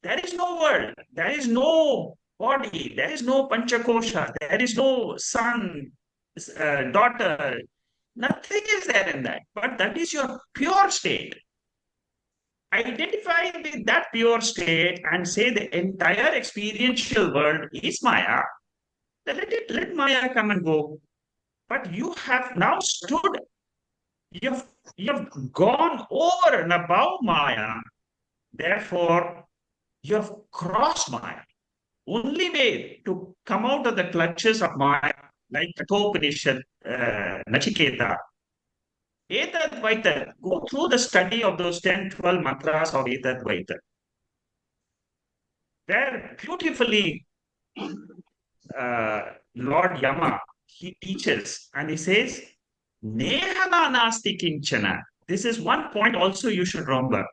There is no world. There is no body. There is no panchakosha. There is no son, daughter. Nothing is there in that. But that is your pure state. Identify with that pure state and say the entire experiential world is Maya. Then let Maya come and go. But you have now stood, you've gone over and above Maya. Therefore, you have crossed Maya. Only way to come out of the clutches of Maya, like Kathopanishad, Nachiketa, Etad go through the study of those 10, 12 mantras of Etad Vaita. There beautifully, Lord Yama, he teaches and he says, Nehana nasti kinchana. This is one point also you should remember.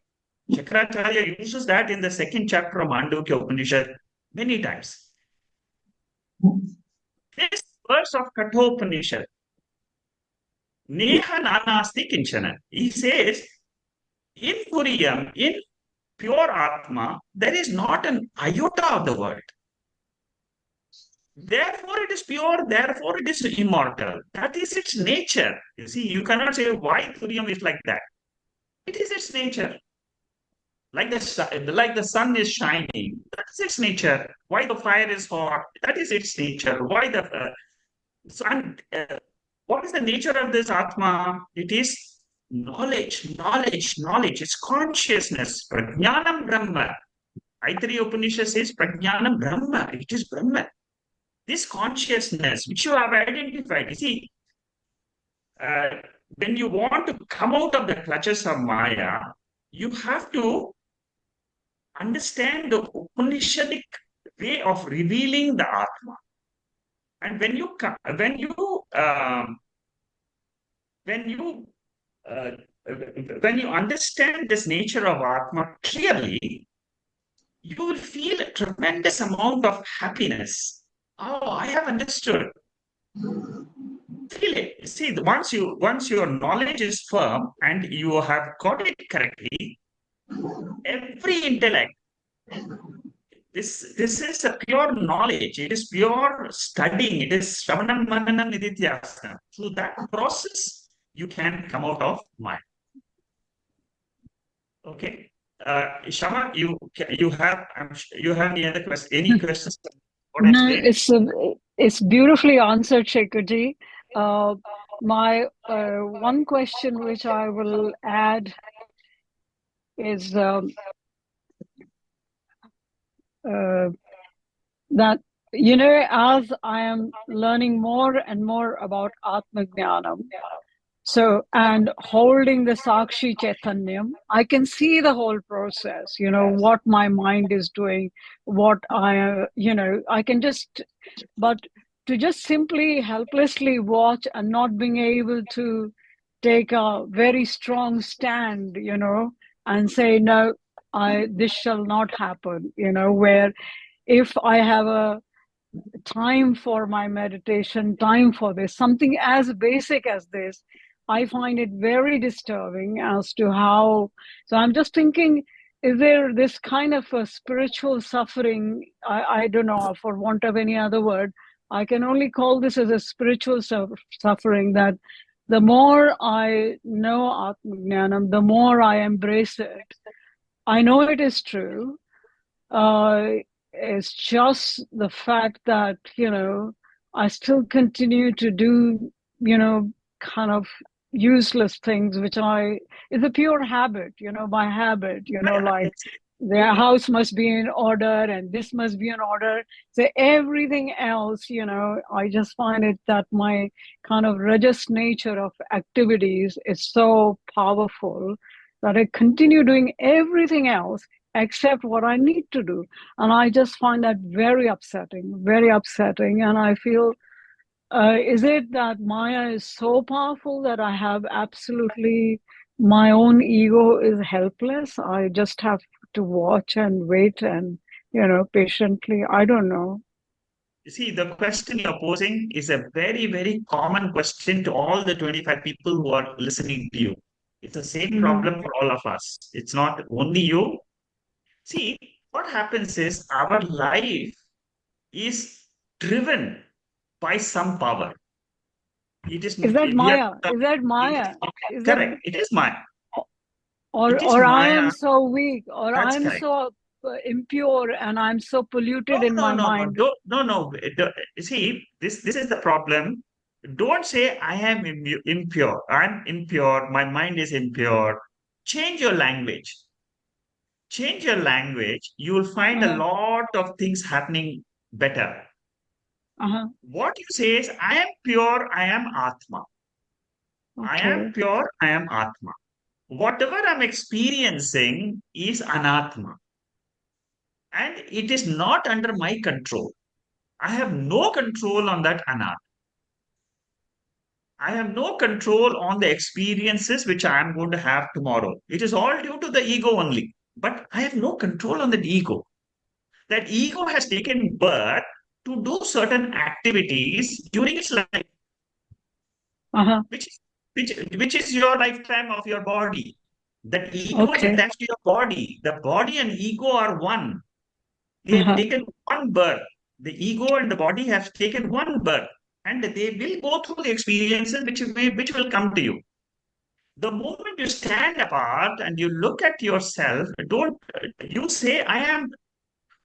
Chakracharya uses that in the second chapter of Mandukya Upanishad many times. This verse of Kathopanishad, Neha nanasti kinchana. He says, in Turiyam, in pure Atma, there is not an iota of the world. Therefore, it is pure, therefore, it is immortal. That is its nature. You see, you cannot say why Turiyam is like that. It is its nature. Like the sun is shining, that is its nature. Why the fire is hot, that is its nature. Why the sun, what is the nature of this Atma? It is knowledge, knowledge, knowledge. It's consciousness. Prajnanam Brahma. Aitri Upanishad says Prajnanam Brahma. It is Brahma. This consciousness, which you have identified, you see, when you want to come out of the clutches of Maya, you have to understand the Upanishadic way of revealing the Atma. And when you understand this nature of Atma clearly, you will feel a tremendous amount of happiness. Oh, I have understood. Feel it. See, once your knowledge is firm and you have got it correctly, every intellect, this is a pure knowledge. It is pure studying. It is Shravanam Mananam Adhyasa. Through that process, you can come out of mind. Okay. Shama, you have any other questions? Any questions? No, it's beautifully answered, Shekharji. My one question which I will add is that, you know, as I am learning more and more about Atma-jnana, so, and holding the Sakshi Chaitanyam, I can see the whole process, you know, what my mind is doing, what I can just, but to just simply helplessly watch and not being able to take a very strong stand, you know, and say, no, this shall not happen, where if I have a time for my meditation, time for this, something as basic as this, I find it very disturbing as to how. So I'm just thinking, is there this kind of a spiritual suffering? I don't know, for want of any other word, I can only call this as a spiritual suffering, that the more I know Atma-jnanam, the more I embrace it. I know it is true. It's just the fact that, I still continue to do, kind of useless things, which is a pure habit, by habit, like the house must be in order and this must be in order. So everything else, I just find it that my kind of religious nature of activities is so powerful that I continue doing everything else except what I need to do. And I just find that very upsetting, very upsetting. And I feel, is it that Maya is so powerful that I have absolutely, my own ego is helpless? I just have to watch and wait and, patiently. I don't know. You see, the question you're posing is a very, very common question to all the 25 people who are listening to you. It's the same problem for all of us. It's not only you. See, what happens is our life is driven by some power. It is that Maya? Is that Maya? Correct. It is Maya. Or I am so weak, or That's I'm correct. so impure, and I'm so polluted in my mind. No. See, this is the problem. Don't say I am impure. I'm impure. My mind is impure. Change your language. Change your language. You will find a lot of things happening better. What you say is, I am pure, I am Atma. Okay. I am pure, I am Atma. Whatever I'm experiencing is Anatma. And it is not under my control. I have no control on that Anatma. I have no control on the experiences which I am going to have tomorrow. It is all due to the ego only. But I have no control on that ego. That ego has taken birth to do certain activities during its life, which is your lifetime of your body. That ego is attached to your body. The body and ego are one. They have taken one birth. The ego and the body have taken one birth, and they will go through the experiences which will come to you. The moment you stand apart and you look at yourself, you say, I am.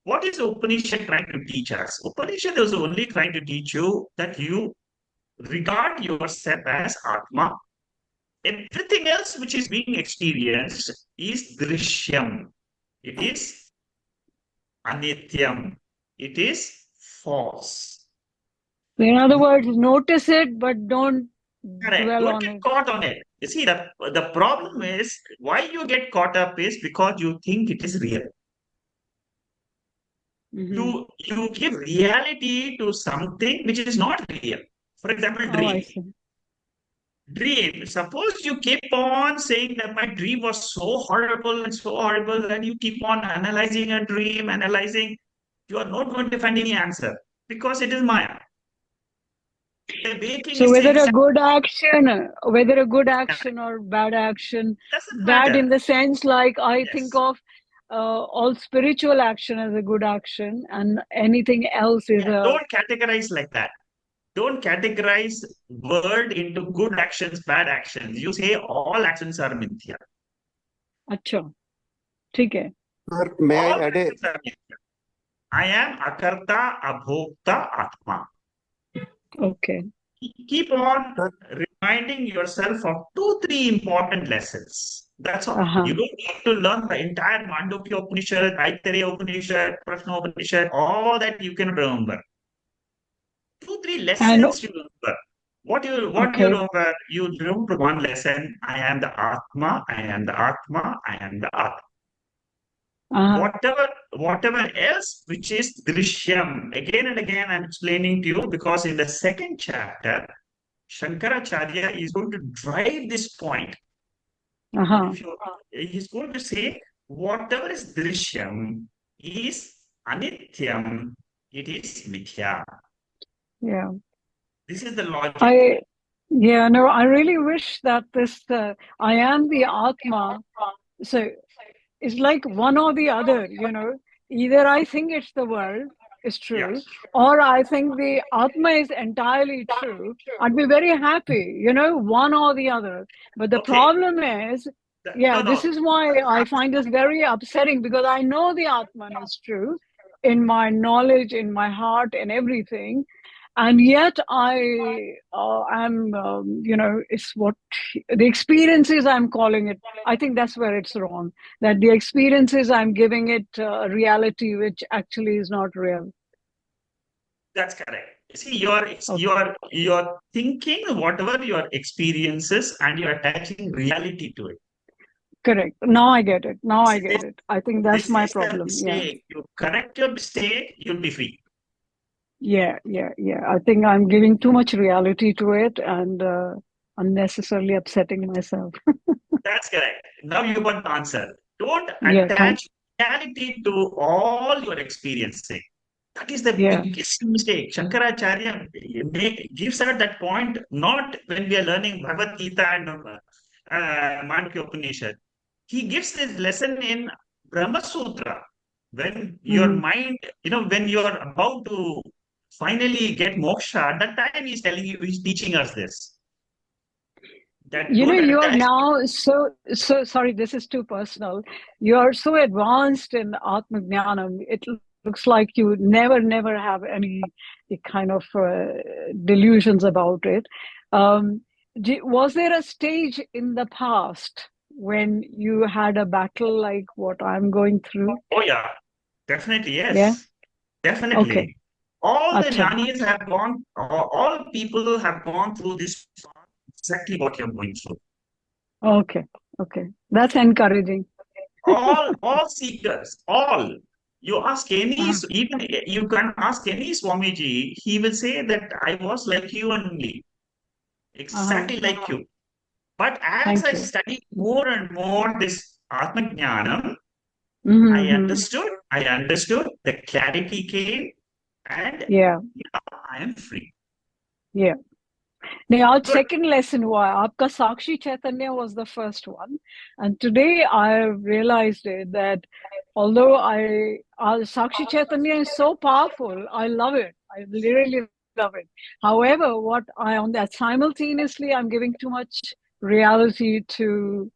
What is Upanishad trying to teach us? Upanishad is only trying to teach you that you regard yourself as Atma. Everything else which is being experienced is drishyam. It is anityam. It is false. In other words, notice it, but don't dwell on it. Don't get caught on it. You see, the problem is, why you get caught up is because you think it is real. You give reality to something which is not real. For example, dream. Dream. Suppose you keep on saying that my dream was so horrible, and you keep on analyzing a dream, you are not going to find any answer because it is Maya. So whether a good action or bad action, bad in the sense like I think of all spiritual action as a good action, and anything else is Don't categorize like that. Don't categorize world into good actions, bad actions. You say all actions are mithya. Acha. ठीक है. Sir, may I add I am akarta abhokta atma. Okay. Keep on reminding yourself of 2-3 important lessons. That's all. You don't need to learn the entire Mandukya Upanishad, Turiya Upanishad, Prajna Upanishad, all that you can remember. 2-3 lessons you remember. What you remember? You remember one lesson. I am the Atma. I am the Atma. I am the Atma. Whatever else which is drishyam. Again and again, I'm explaining to you because in the second chapter, Shankaracharya is going to drive this point. He's going to say, whatever is drishyam is anityam, it is mithya. Yeah. This is the logic. I really wish that this, I am the Atma. So it's like one or the other, either I think it's the world is true, or I think the Atma is entirely true. I'd be very happy, one or the other. But the problem is, this is why I find this very upsetting, because I know the Atman is true in my knowledge, in my heart, in everything. And yet I am, it's what the experiences I'm calling it. I think that's where it's wrong. That the experiences I'm giving it a reality which actually is not real. That's correct. See, you're thinking whatever your experiences and you're attaching reality to it. Correct. Now I get it. I think that's my problem. Mistake. You correct your mistake, you'll be free. Yeah. I think I'm giving too much reality to it and unnecessarily upsetting myself. That's correct. Now you got the answer. Don't attach reality to all your experiencing. That is the biggest mistake. Shankaracharya gives us that point, not when we are learning Bhagavad Gita and Mandukya Upanishad. He gives this lesson in Brahma Sutra. When your mind, when you are about to finally get moksha, at that time he's telling you, he's teaching us this. That you are now so sorry, this is too personal. You are so advanced in Atma-jnana. It looks like you never have any kind of delusions about it. Was there a stage in the past when you had a battle like what I'm going through? Oh yeah, definitely, yes. Yeah? Definitely. Okay. All the jnanis have gone, all people have gone through this path, exactly what you're going through. Okay. That's encouraging. All seekers, all. You ask any, even you can ask any Swamiji, he will say that I was like you only, exactly like you. But as I study more and more this Atma-jnana, I understood, the clarity came, and now I am free. Yeah. Now, second lesson was Aapka Sakshi Chaitanya was the first one. And today I realized it, that although Sakshi Chaitanya is so powerful, I love it. I really love it. However, what I on that simultaneously, I'm giving too much reality to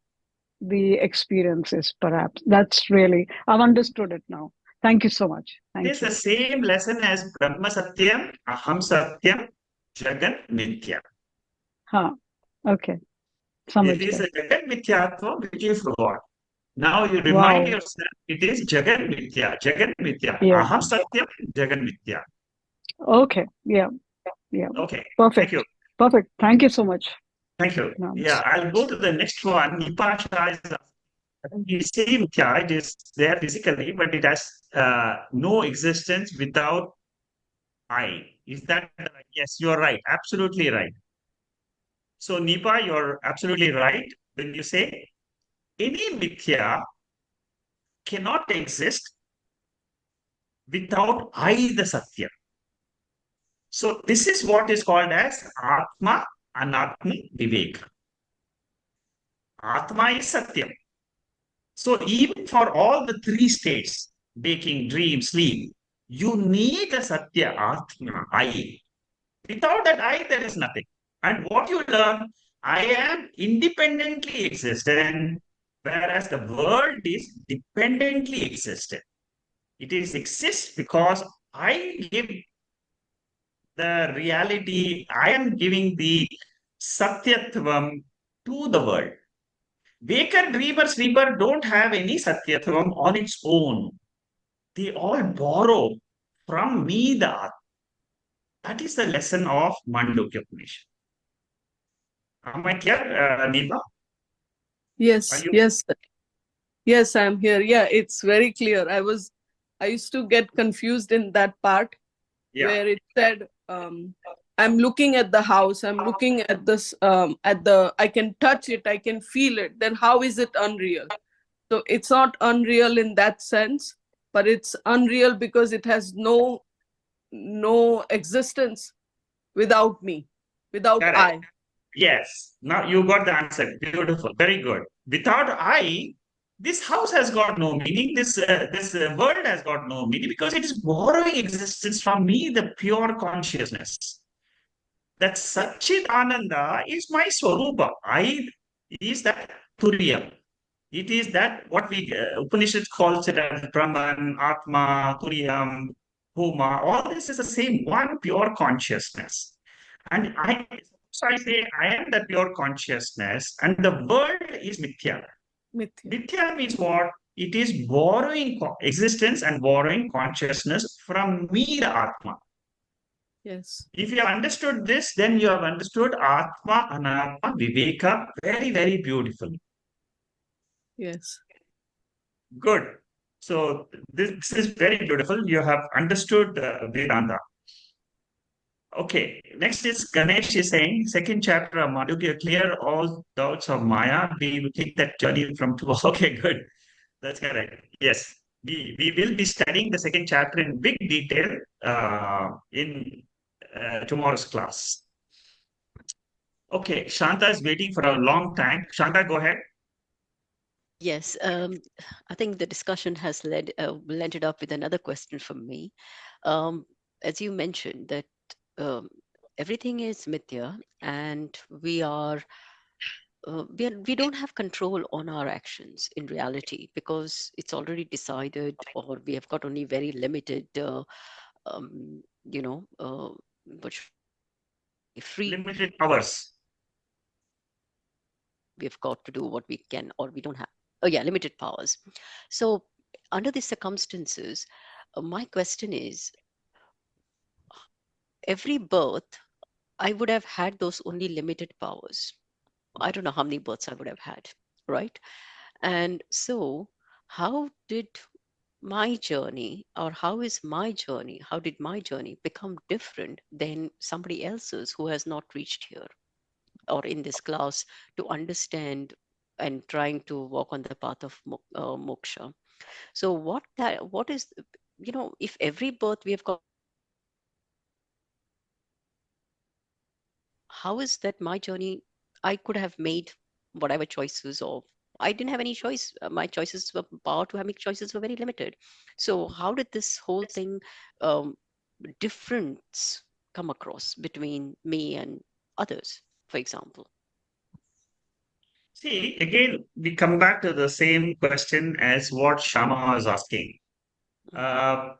the experiences, perhaps. That's really, I've understood it now. Thank you so much. It is the same lesson as Brahma Satyam, Aham Satyam, Jagat Mithya. Okay. It is a Jagat Mithyatva which you forgot. Now you remind yourself, it is Jagat Mithya, Aham Satyam, Jagat Mithya. Okay. Yeah. Okay. Perfect. Thank you. Perfect. Thank you so much. Thank you. Yeah, I'll go to the next one. Nipasha is, you say Mithya, it is there physically, but it has no existence without I. Is that right? Yes, you're right. Absolutely right. So, Nipa, you're absolutely right when you say any Mithya cannot exist without I, the Satya. So, this is what is called as Atma Anatma Vivek. Atma is Satyam. So, even for all the three states, waking, dream, sleep, you need a Satya Atma, I. Without that I, there is nothing. And what you learn, I am independently existent, whereas the world is dependently existent. It is exists because I give the reality, I am giving the Satyatvam to the world. Waker, dreamer, sleeper don't have any Satyatvam on its own. They all borrow from me the Atma. That is the lesson of Mandukya Upanishad. Am I clear, Neema? Yes, yes, I'm here. Yeah, it's very clear. I used to get confused in that part where it said, I'm looking at the house, I'm looking at this, I can touch it, I can feel it. Then how is it unreal? So it's not unreal in that sense, but it's unreal because it has no existence without me, without Correct. I. Yes. Now you got the answer. Beautiful. Very good. Without I, this house has got no meaning. This world has got no meaning because it is borrowing existence from me, the pure consciousness. That Satchit Ananda is my Swarupa. I is that Turiya. It is that what we Upanishad calls it as Brahman, Atma, Turiyam, Huma. All this is the same one pure consciousness. And so I say I am the pure consciousness, and the world is mithya. Mithya. Mithya means what? It is borrowing existence and borrowing consciousness from me, the Atma. Yes. If you have understood this, then you have understood Atma, Anatma, Viveka very, very beautifully. Yes. Good. So this is very beautiful. You have understood Vedanta. Okay, next is Ganesh is saying, second chapter of Mandukya, clear all doubts of Maya. We will take that journey from two. Okay, good. That's correct. Yes, we will be studying the second chapter in big detail in tomorrow's class. Okay, Shanta is waiting for a long time. Shanta, go ahead. Yes, I think the discussion has landed up with another question from me. As you mentioned that everything is mithya, and we don't have control on our actions in reality because it's already decided, or we have got only very limited, free Limited powers. We've got to do what we can, or we don't have. Oh yeah, limited powers. So under these circumstances, my question is, every birth, I would have had those only limited powers. I don't know how many births I would have had, right? And so how did my journey, or how did my journey become different than somebody else's who has not reached here or in this class to understand and trying to walk on the path of moksha? So what is, if every birth we have got, how is that my journey? I could have made whatever choices, or I didn't have any choice. My choices were, power to make choices were very limited. So how did this whole thing, difference come across between me and others, for example? See, again, we come back to the same question as what Shama was asking. How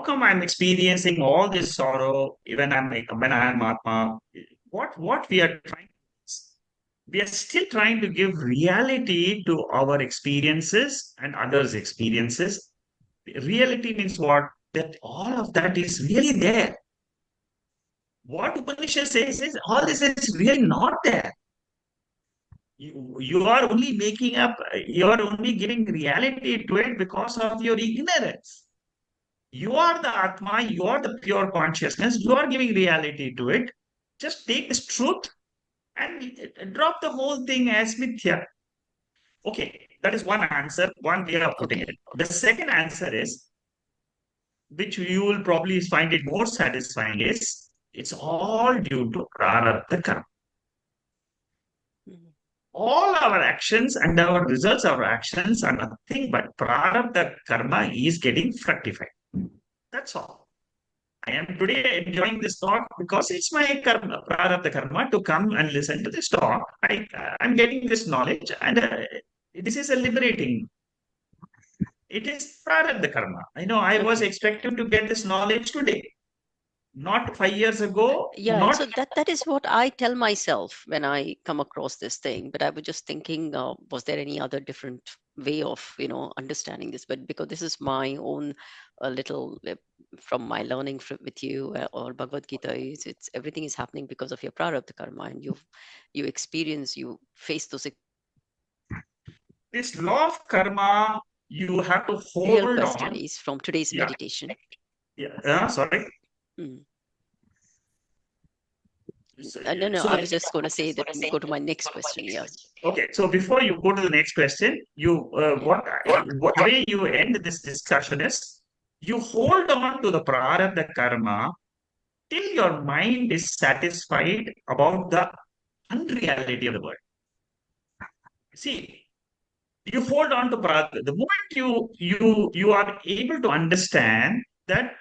come I'm experiencing all this sorrow when I'm Atma? What we are trying, we are still trying to give reality to our experiences and others' experiences. Reality means what? That all of that is really there. What Upanishad says is all this is really not there. You are only making up, you are only giving reality to it because of your ignorance. You are the Atma, you are the pure consciousness, you are giving reality to it. Just take this truth and drop the whole thing as mithya. Okay, that is one answer, one way of putting it. The second answer is, which you will probably find it more satisfying, is it's all due to prarabdha karma. All our actions and our results of our actions are nothing but prarabdha karma is getting fructified. That's all. I am today enjoying this talk because it's my karma, prarabdha karma, to come and listen to this talk. I'm getting this knowledge, and this is a liberating. It is prarabdha karma. I was expecting to get this knowledge today, not 5 years ago. Yeah, so that is what I tell myself when I come across this thing. But I was just thinking, was there any other different way of understanding this? But because this is my own little from my learning with you or Bhagavad Gita, it's everything is happening because of your prarabdha karma, and you face those. This law of karma, you have to hold real question on. Is from today's meditation. Sorry. No, I was just going to say that go to my next question. Yeah. Okay, so before you go to the next question, what the way you end this discussion is you hold on to the prarabdha karma till your mind is satisfied about the unreality of the world. See, you hold on to prarabdha. The moment you are able to understand that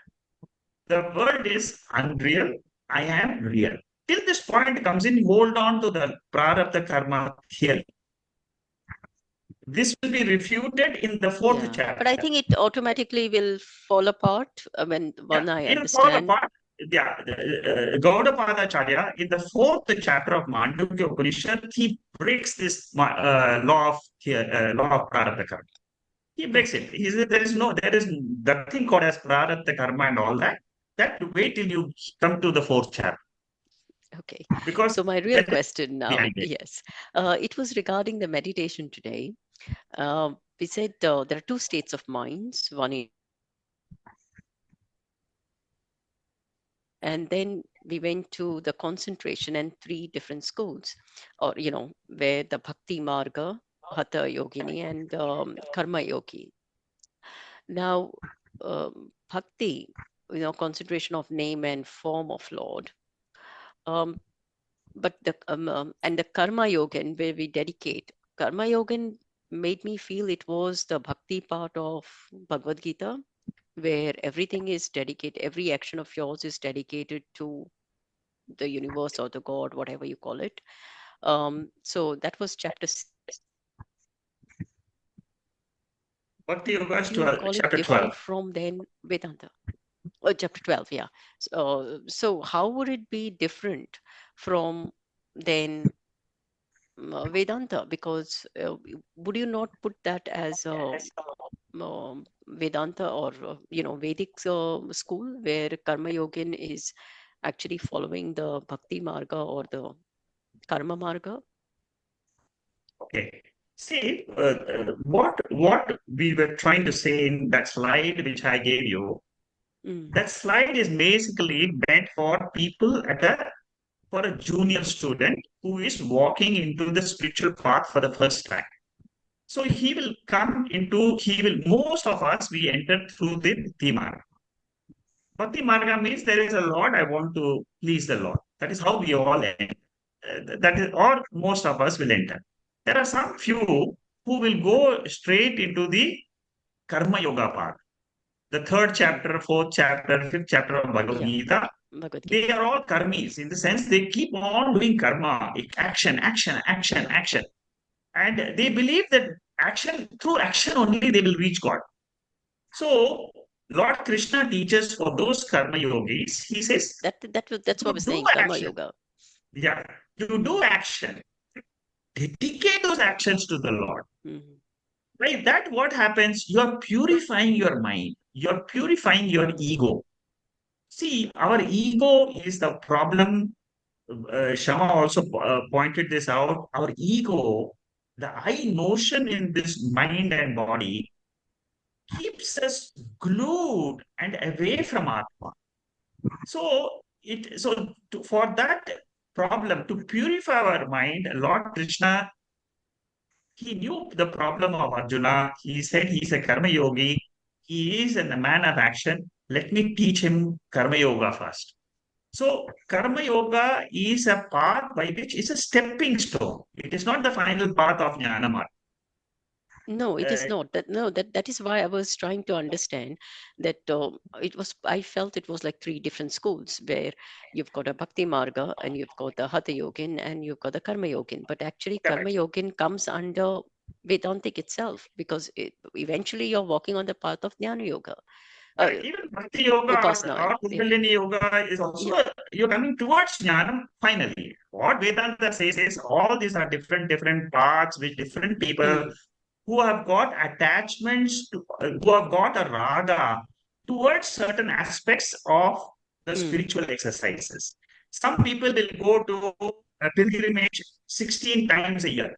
the world is unreal, I am real. Till this point comes in, hold on to the prarabdha karma theory. This will be refuted in the fourth chapter. But I think it automatically will fall apart when I it will understand. fall apart. Yeah, Gaudapadacharya, in the fourth chapter of Mandukya Upanishad, he breaks this law of prarabdha karma. He breaks it. He says there is nothing called as prarabdha karma and all that. That wait till you come to the fourth chapter. Okay. Because so my real question now, yes, it was regarding the meditation today. We said there are two states of minds. One is, and then we went to the concentration and three different schools, or where the bhakti marga, hatha yogini, and karma yogi. Now, bhakti, concentration of name and form of Lord. But the and the karma yogan, where we dedicate, karma yogan made me feel it was the bhakti part of Bhagavad Gita, where everything is dedicated, every action of yours is dedicated to the universe or the God, whatever you call it. So that was chapter 6. Bhakti Yoga is 12, chapter 12. From then Vedanta. Chapter 12, yeah. So how would it be different from then Vedanta? Because would you not put that as Vedanta or Vedic school, where Karma Yogin is actually following the Bhakti Marga or the Karma Marga? Okay. See, what we were trying to say in that slide which I gave you, that slide is basically meant for people for a junior student who is walking into the spiritual path for the first time. So most of us, we entered through the Bhakti Marga. Bhakti Marga means there is a Lord, I want to please the Lord. That is how we all enter. Or most of us will enter. There are some few who will go straight into the Karma Yoga path. The third chapter, fourth chapter, fifth chapter of Bhagavad Gita, they are all karmis in the sense they keep on doing karma, action. And they believe that through action only they will reach God. So Lord Krishna teaches for those karma yogis, he says, that's what we're saying, karma yoga. Yeah, to do action, dedicate those actions to the Lord. Right? That what happens, you're purifying your mind, you're purifying your ego. See, our ego is the problem. Shama also pointed this out. Our ego, the I notion in this mind and body, keeps us glued and away from Atma. So, for that problem, to purify our mind, Lord Krishna, he knew the problem of Arjuna. He said he's a karma yogi. He is a man of action. Let me teach him karma yoga first. So karma yoga is a path by which it's a stepping stone. It is not the final path of jnana marga. No, it is not. That is why I was trying to understand that I felt it was like three different schools, where you've got a Bhakti Marga and you've got the Hatha Yogin and you've got the Karma Yogin. But actually, Karma Yogin comes under Vedantic itself, because eventually you're walking on the path of Jnana Yoga. Even Bhakti Yoga or Kundalini Yoga is also, you're coming towards Jnana finally. What Vedanta says is all these are different paths with different people who have got attachments, who have got a raga towards certain aspects of the spiritual exercises. Some people will go to a pilgrimage 16 times a year.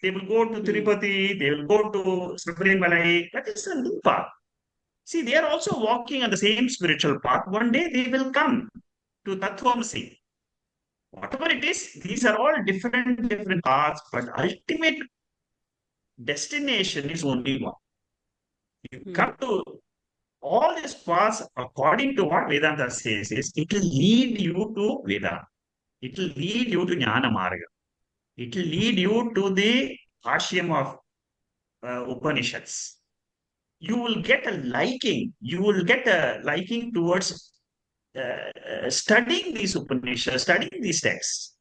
They will go to Tirupati, they will go to Subramanian. That is a new path. See, they are also walking on the same spiritual path. One day they will come to Tattvamasi. Whatever it is, these are all different paths, but ultimate destination is only one. You come to all these paths according to what Vedanta says is it will lead you to Vedanta. It will lead you to Jnana Marga. It will lead you to the Ashyam of Upanishads. You will get a liking towards studying these Upanishads, studying these texts.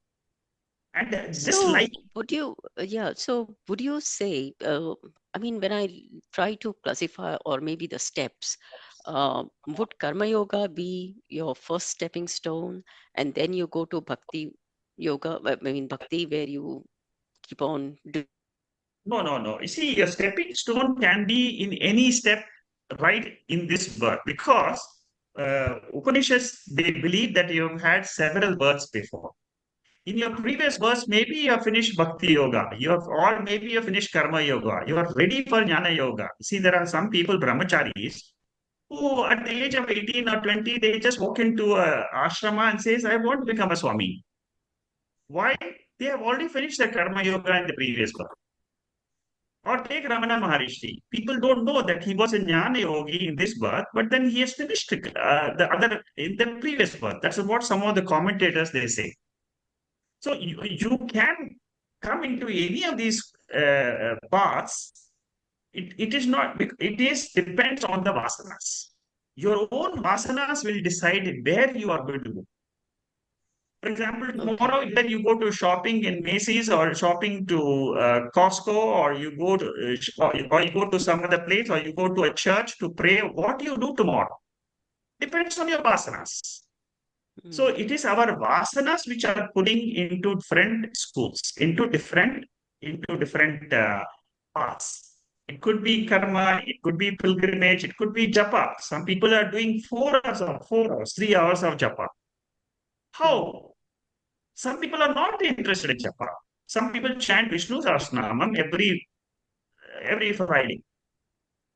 And just So like would you, so would you say, I mean, when I try to classify, or maybe the steps, would Karma Yoga be your first stepping stone, and then you go to Bhakti Yoga, I mean, Bhakti, where you keep on doing? No. You see, a stepping stone can be in any step right in this birth because Upanishads, they believe that you have had several births before. In your previous births, maybe you have finished Bhakti Yoga, or maybe you have finished Karma Yoga, you are ready for Jnana Yoga. See, there are some people, brahmacharis, who at the age of 18 or 20, they just walk into a ashrama and says, I want to become a Swami. Why? They have already finished their Karma Yoga in the previous birth. Or take Ramana Maharishi. People don't know that he was a Jnana Yogi in this birth, but then he has finished the other in the previous birth. That's what some of the commentators they say. So you can come into any of these paths. It is not. It is depends on the vasanas. Your own vasanas will decide where you are going to go. For example, tomorrow either you go to shopping in Macy's or shopping to Costco, or you go to or you go to some other place, or you go to a church to pray. What do you do tomorrow depends on your vasanas. So it is our vasanas which are putting into different schools, into different paths. It could be karma, it could be pilgrimage, it could be japa. Some people are doing 3 hours of japa. How? Some people are not interested in japa. Some people chant Vishnu Sahasranamam every Friday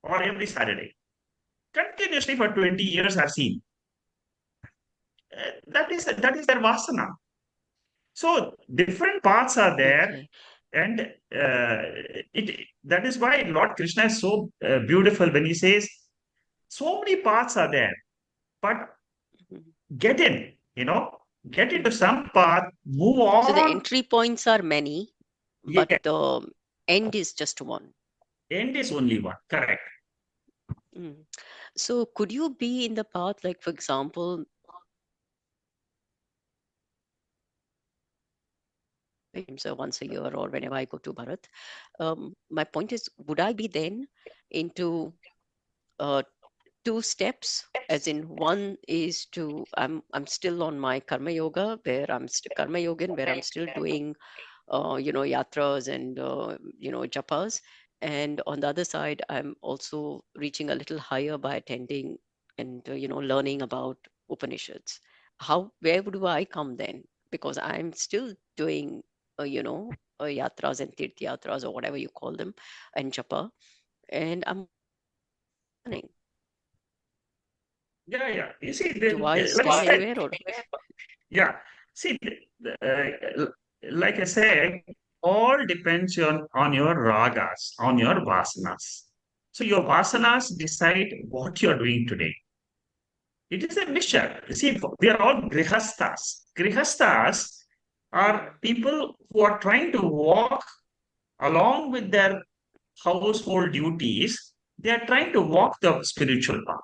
or every Saturday. Continuously for 20 years I've seen. That is their vasana. So different paths are there, and that is why Lord Krishna is so beautiful when he says, so many paths are there, but get in, get into some path, move on. So the entry points are many, but Yeah. the end is just one. End is only one, correct. So could you be in the path, like, for example, so once a year or whenever I go to Bharat, my point is, would I be then into 2 steps, as in one is to, I'm still on my Karma Yoga, where I'm Karma Yogin, where I'm still doing, yatras and, japas. And on the other side, I'm also reaching a little higher by attending and, learning about Upanishads. Where do I come then? Because I'm still doing, yatras and tirthyatras or whatever you call them, and japa, and I'm learning. Yeah. You see, Do I stand anywhere? Or? Yeah. See, like I said, all depends on your ragas, on your vasanas. So your vasanas decide what you're doing today. It is a mixture. See, we are all grihastas. Grihastas are people who are trying to walk along with their household duties. They are trying to walk the spiritual path.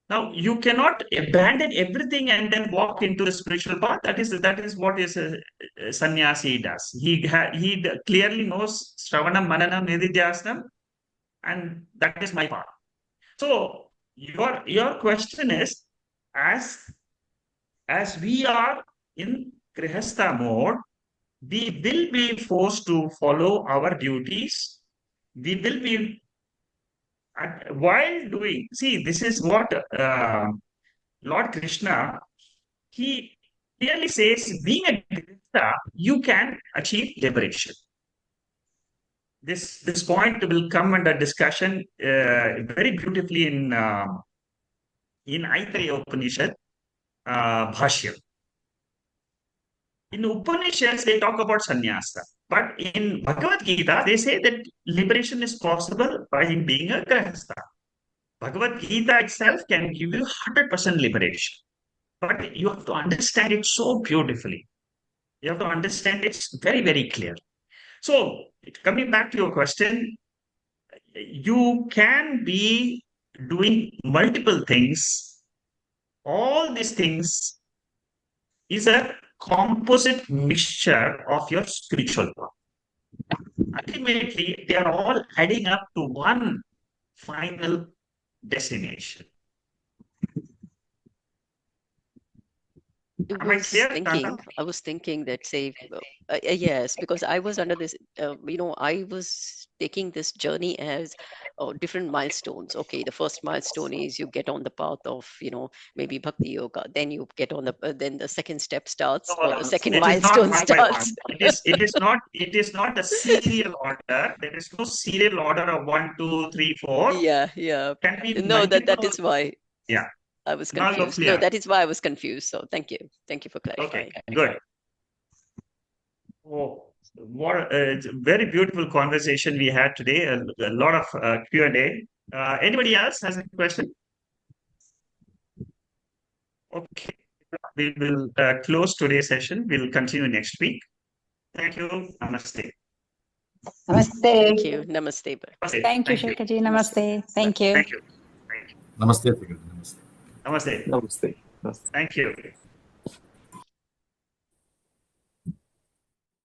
Now, you cannot abandon everything and then walk into the spiritual path. That is what is a sannyasi does. He clearly knows Shravanam, Mananam, Nididhyasnam, and that is my path. So your question is, as we are in Grihastha mode, we will be forced to follow our duties. We will be while doing. See, this is what Lord Krishna, he clearly says, being a Grihastha, you can achieve liberation. This point will come under discussion very beautifully in Aitareya Upanishad Bhashya. In Upanishads, they talk about sannyasa. But in Bhagavad Gita, they say that liberation is possible by being a grahastha. Bhagavad Gita itself can give you 100% liberation. But you have to understand it so beautifully. You have to understand it's very, very clear. So, coming back to your question, you can be doing multiple things. All these things is a composite mixture of your spiritual path. Ultimately, they are all adding up to one final destination. I was thinking that, say, yes, because I was under this, I was taking this journey as different milestones. Okay, the first milestone is you get on the path of, maybe bhakti yoga. Then you get on then the second step starts, or the second milestone starts. It is not a serial order. There is no serial order of 1, 2, 3, 4. Yeah. No, that is why. Yeah. I was confused. No, that is why I was confused. So thank you for clarifying. Okay, good. Oh, what a very beautiful conversation we had today. A lot of Q&A. Anybody else has a question? Okay, we will close today's session. We'll continue next week. Thank you. Namaste. Namaste. Thank you. Namaste. Thank you, Shekharji. Namaste. Thank you. Thank you. Namaste. Namaste. Namaste. Namaste. Thank you.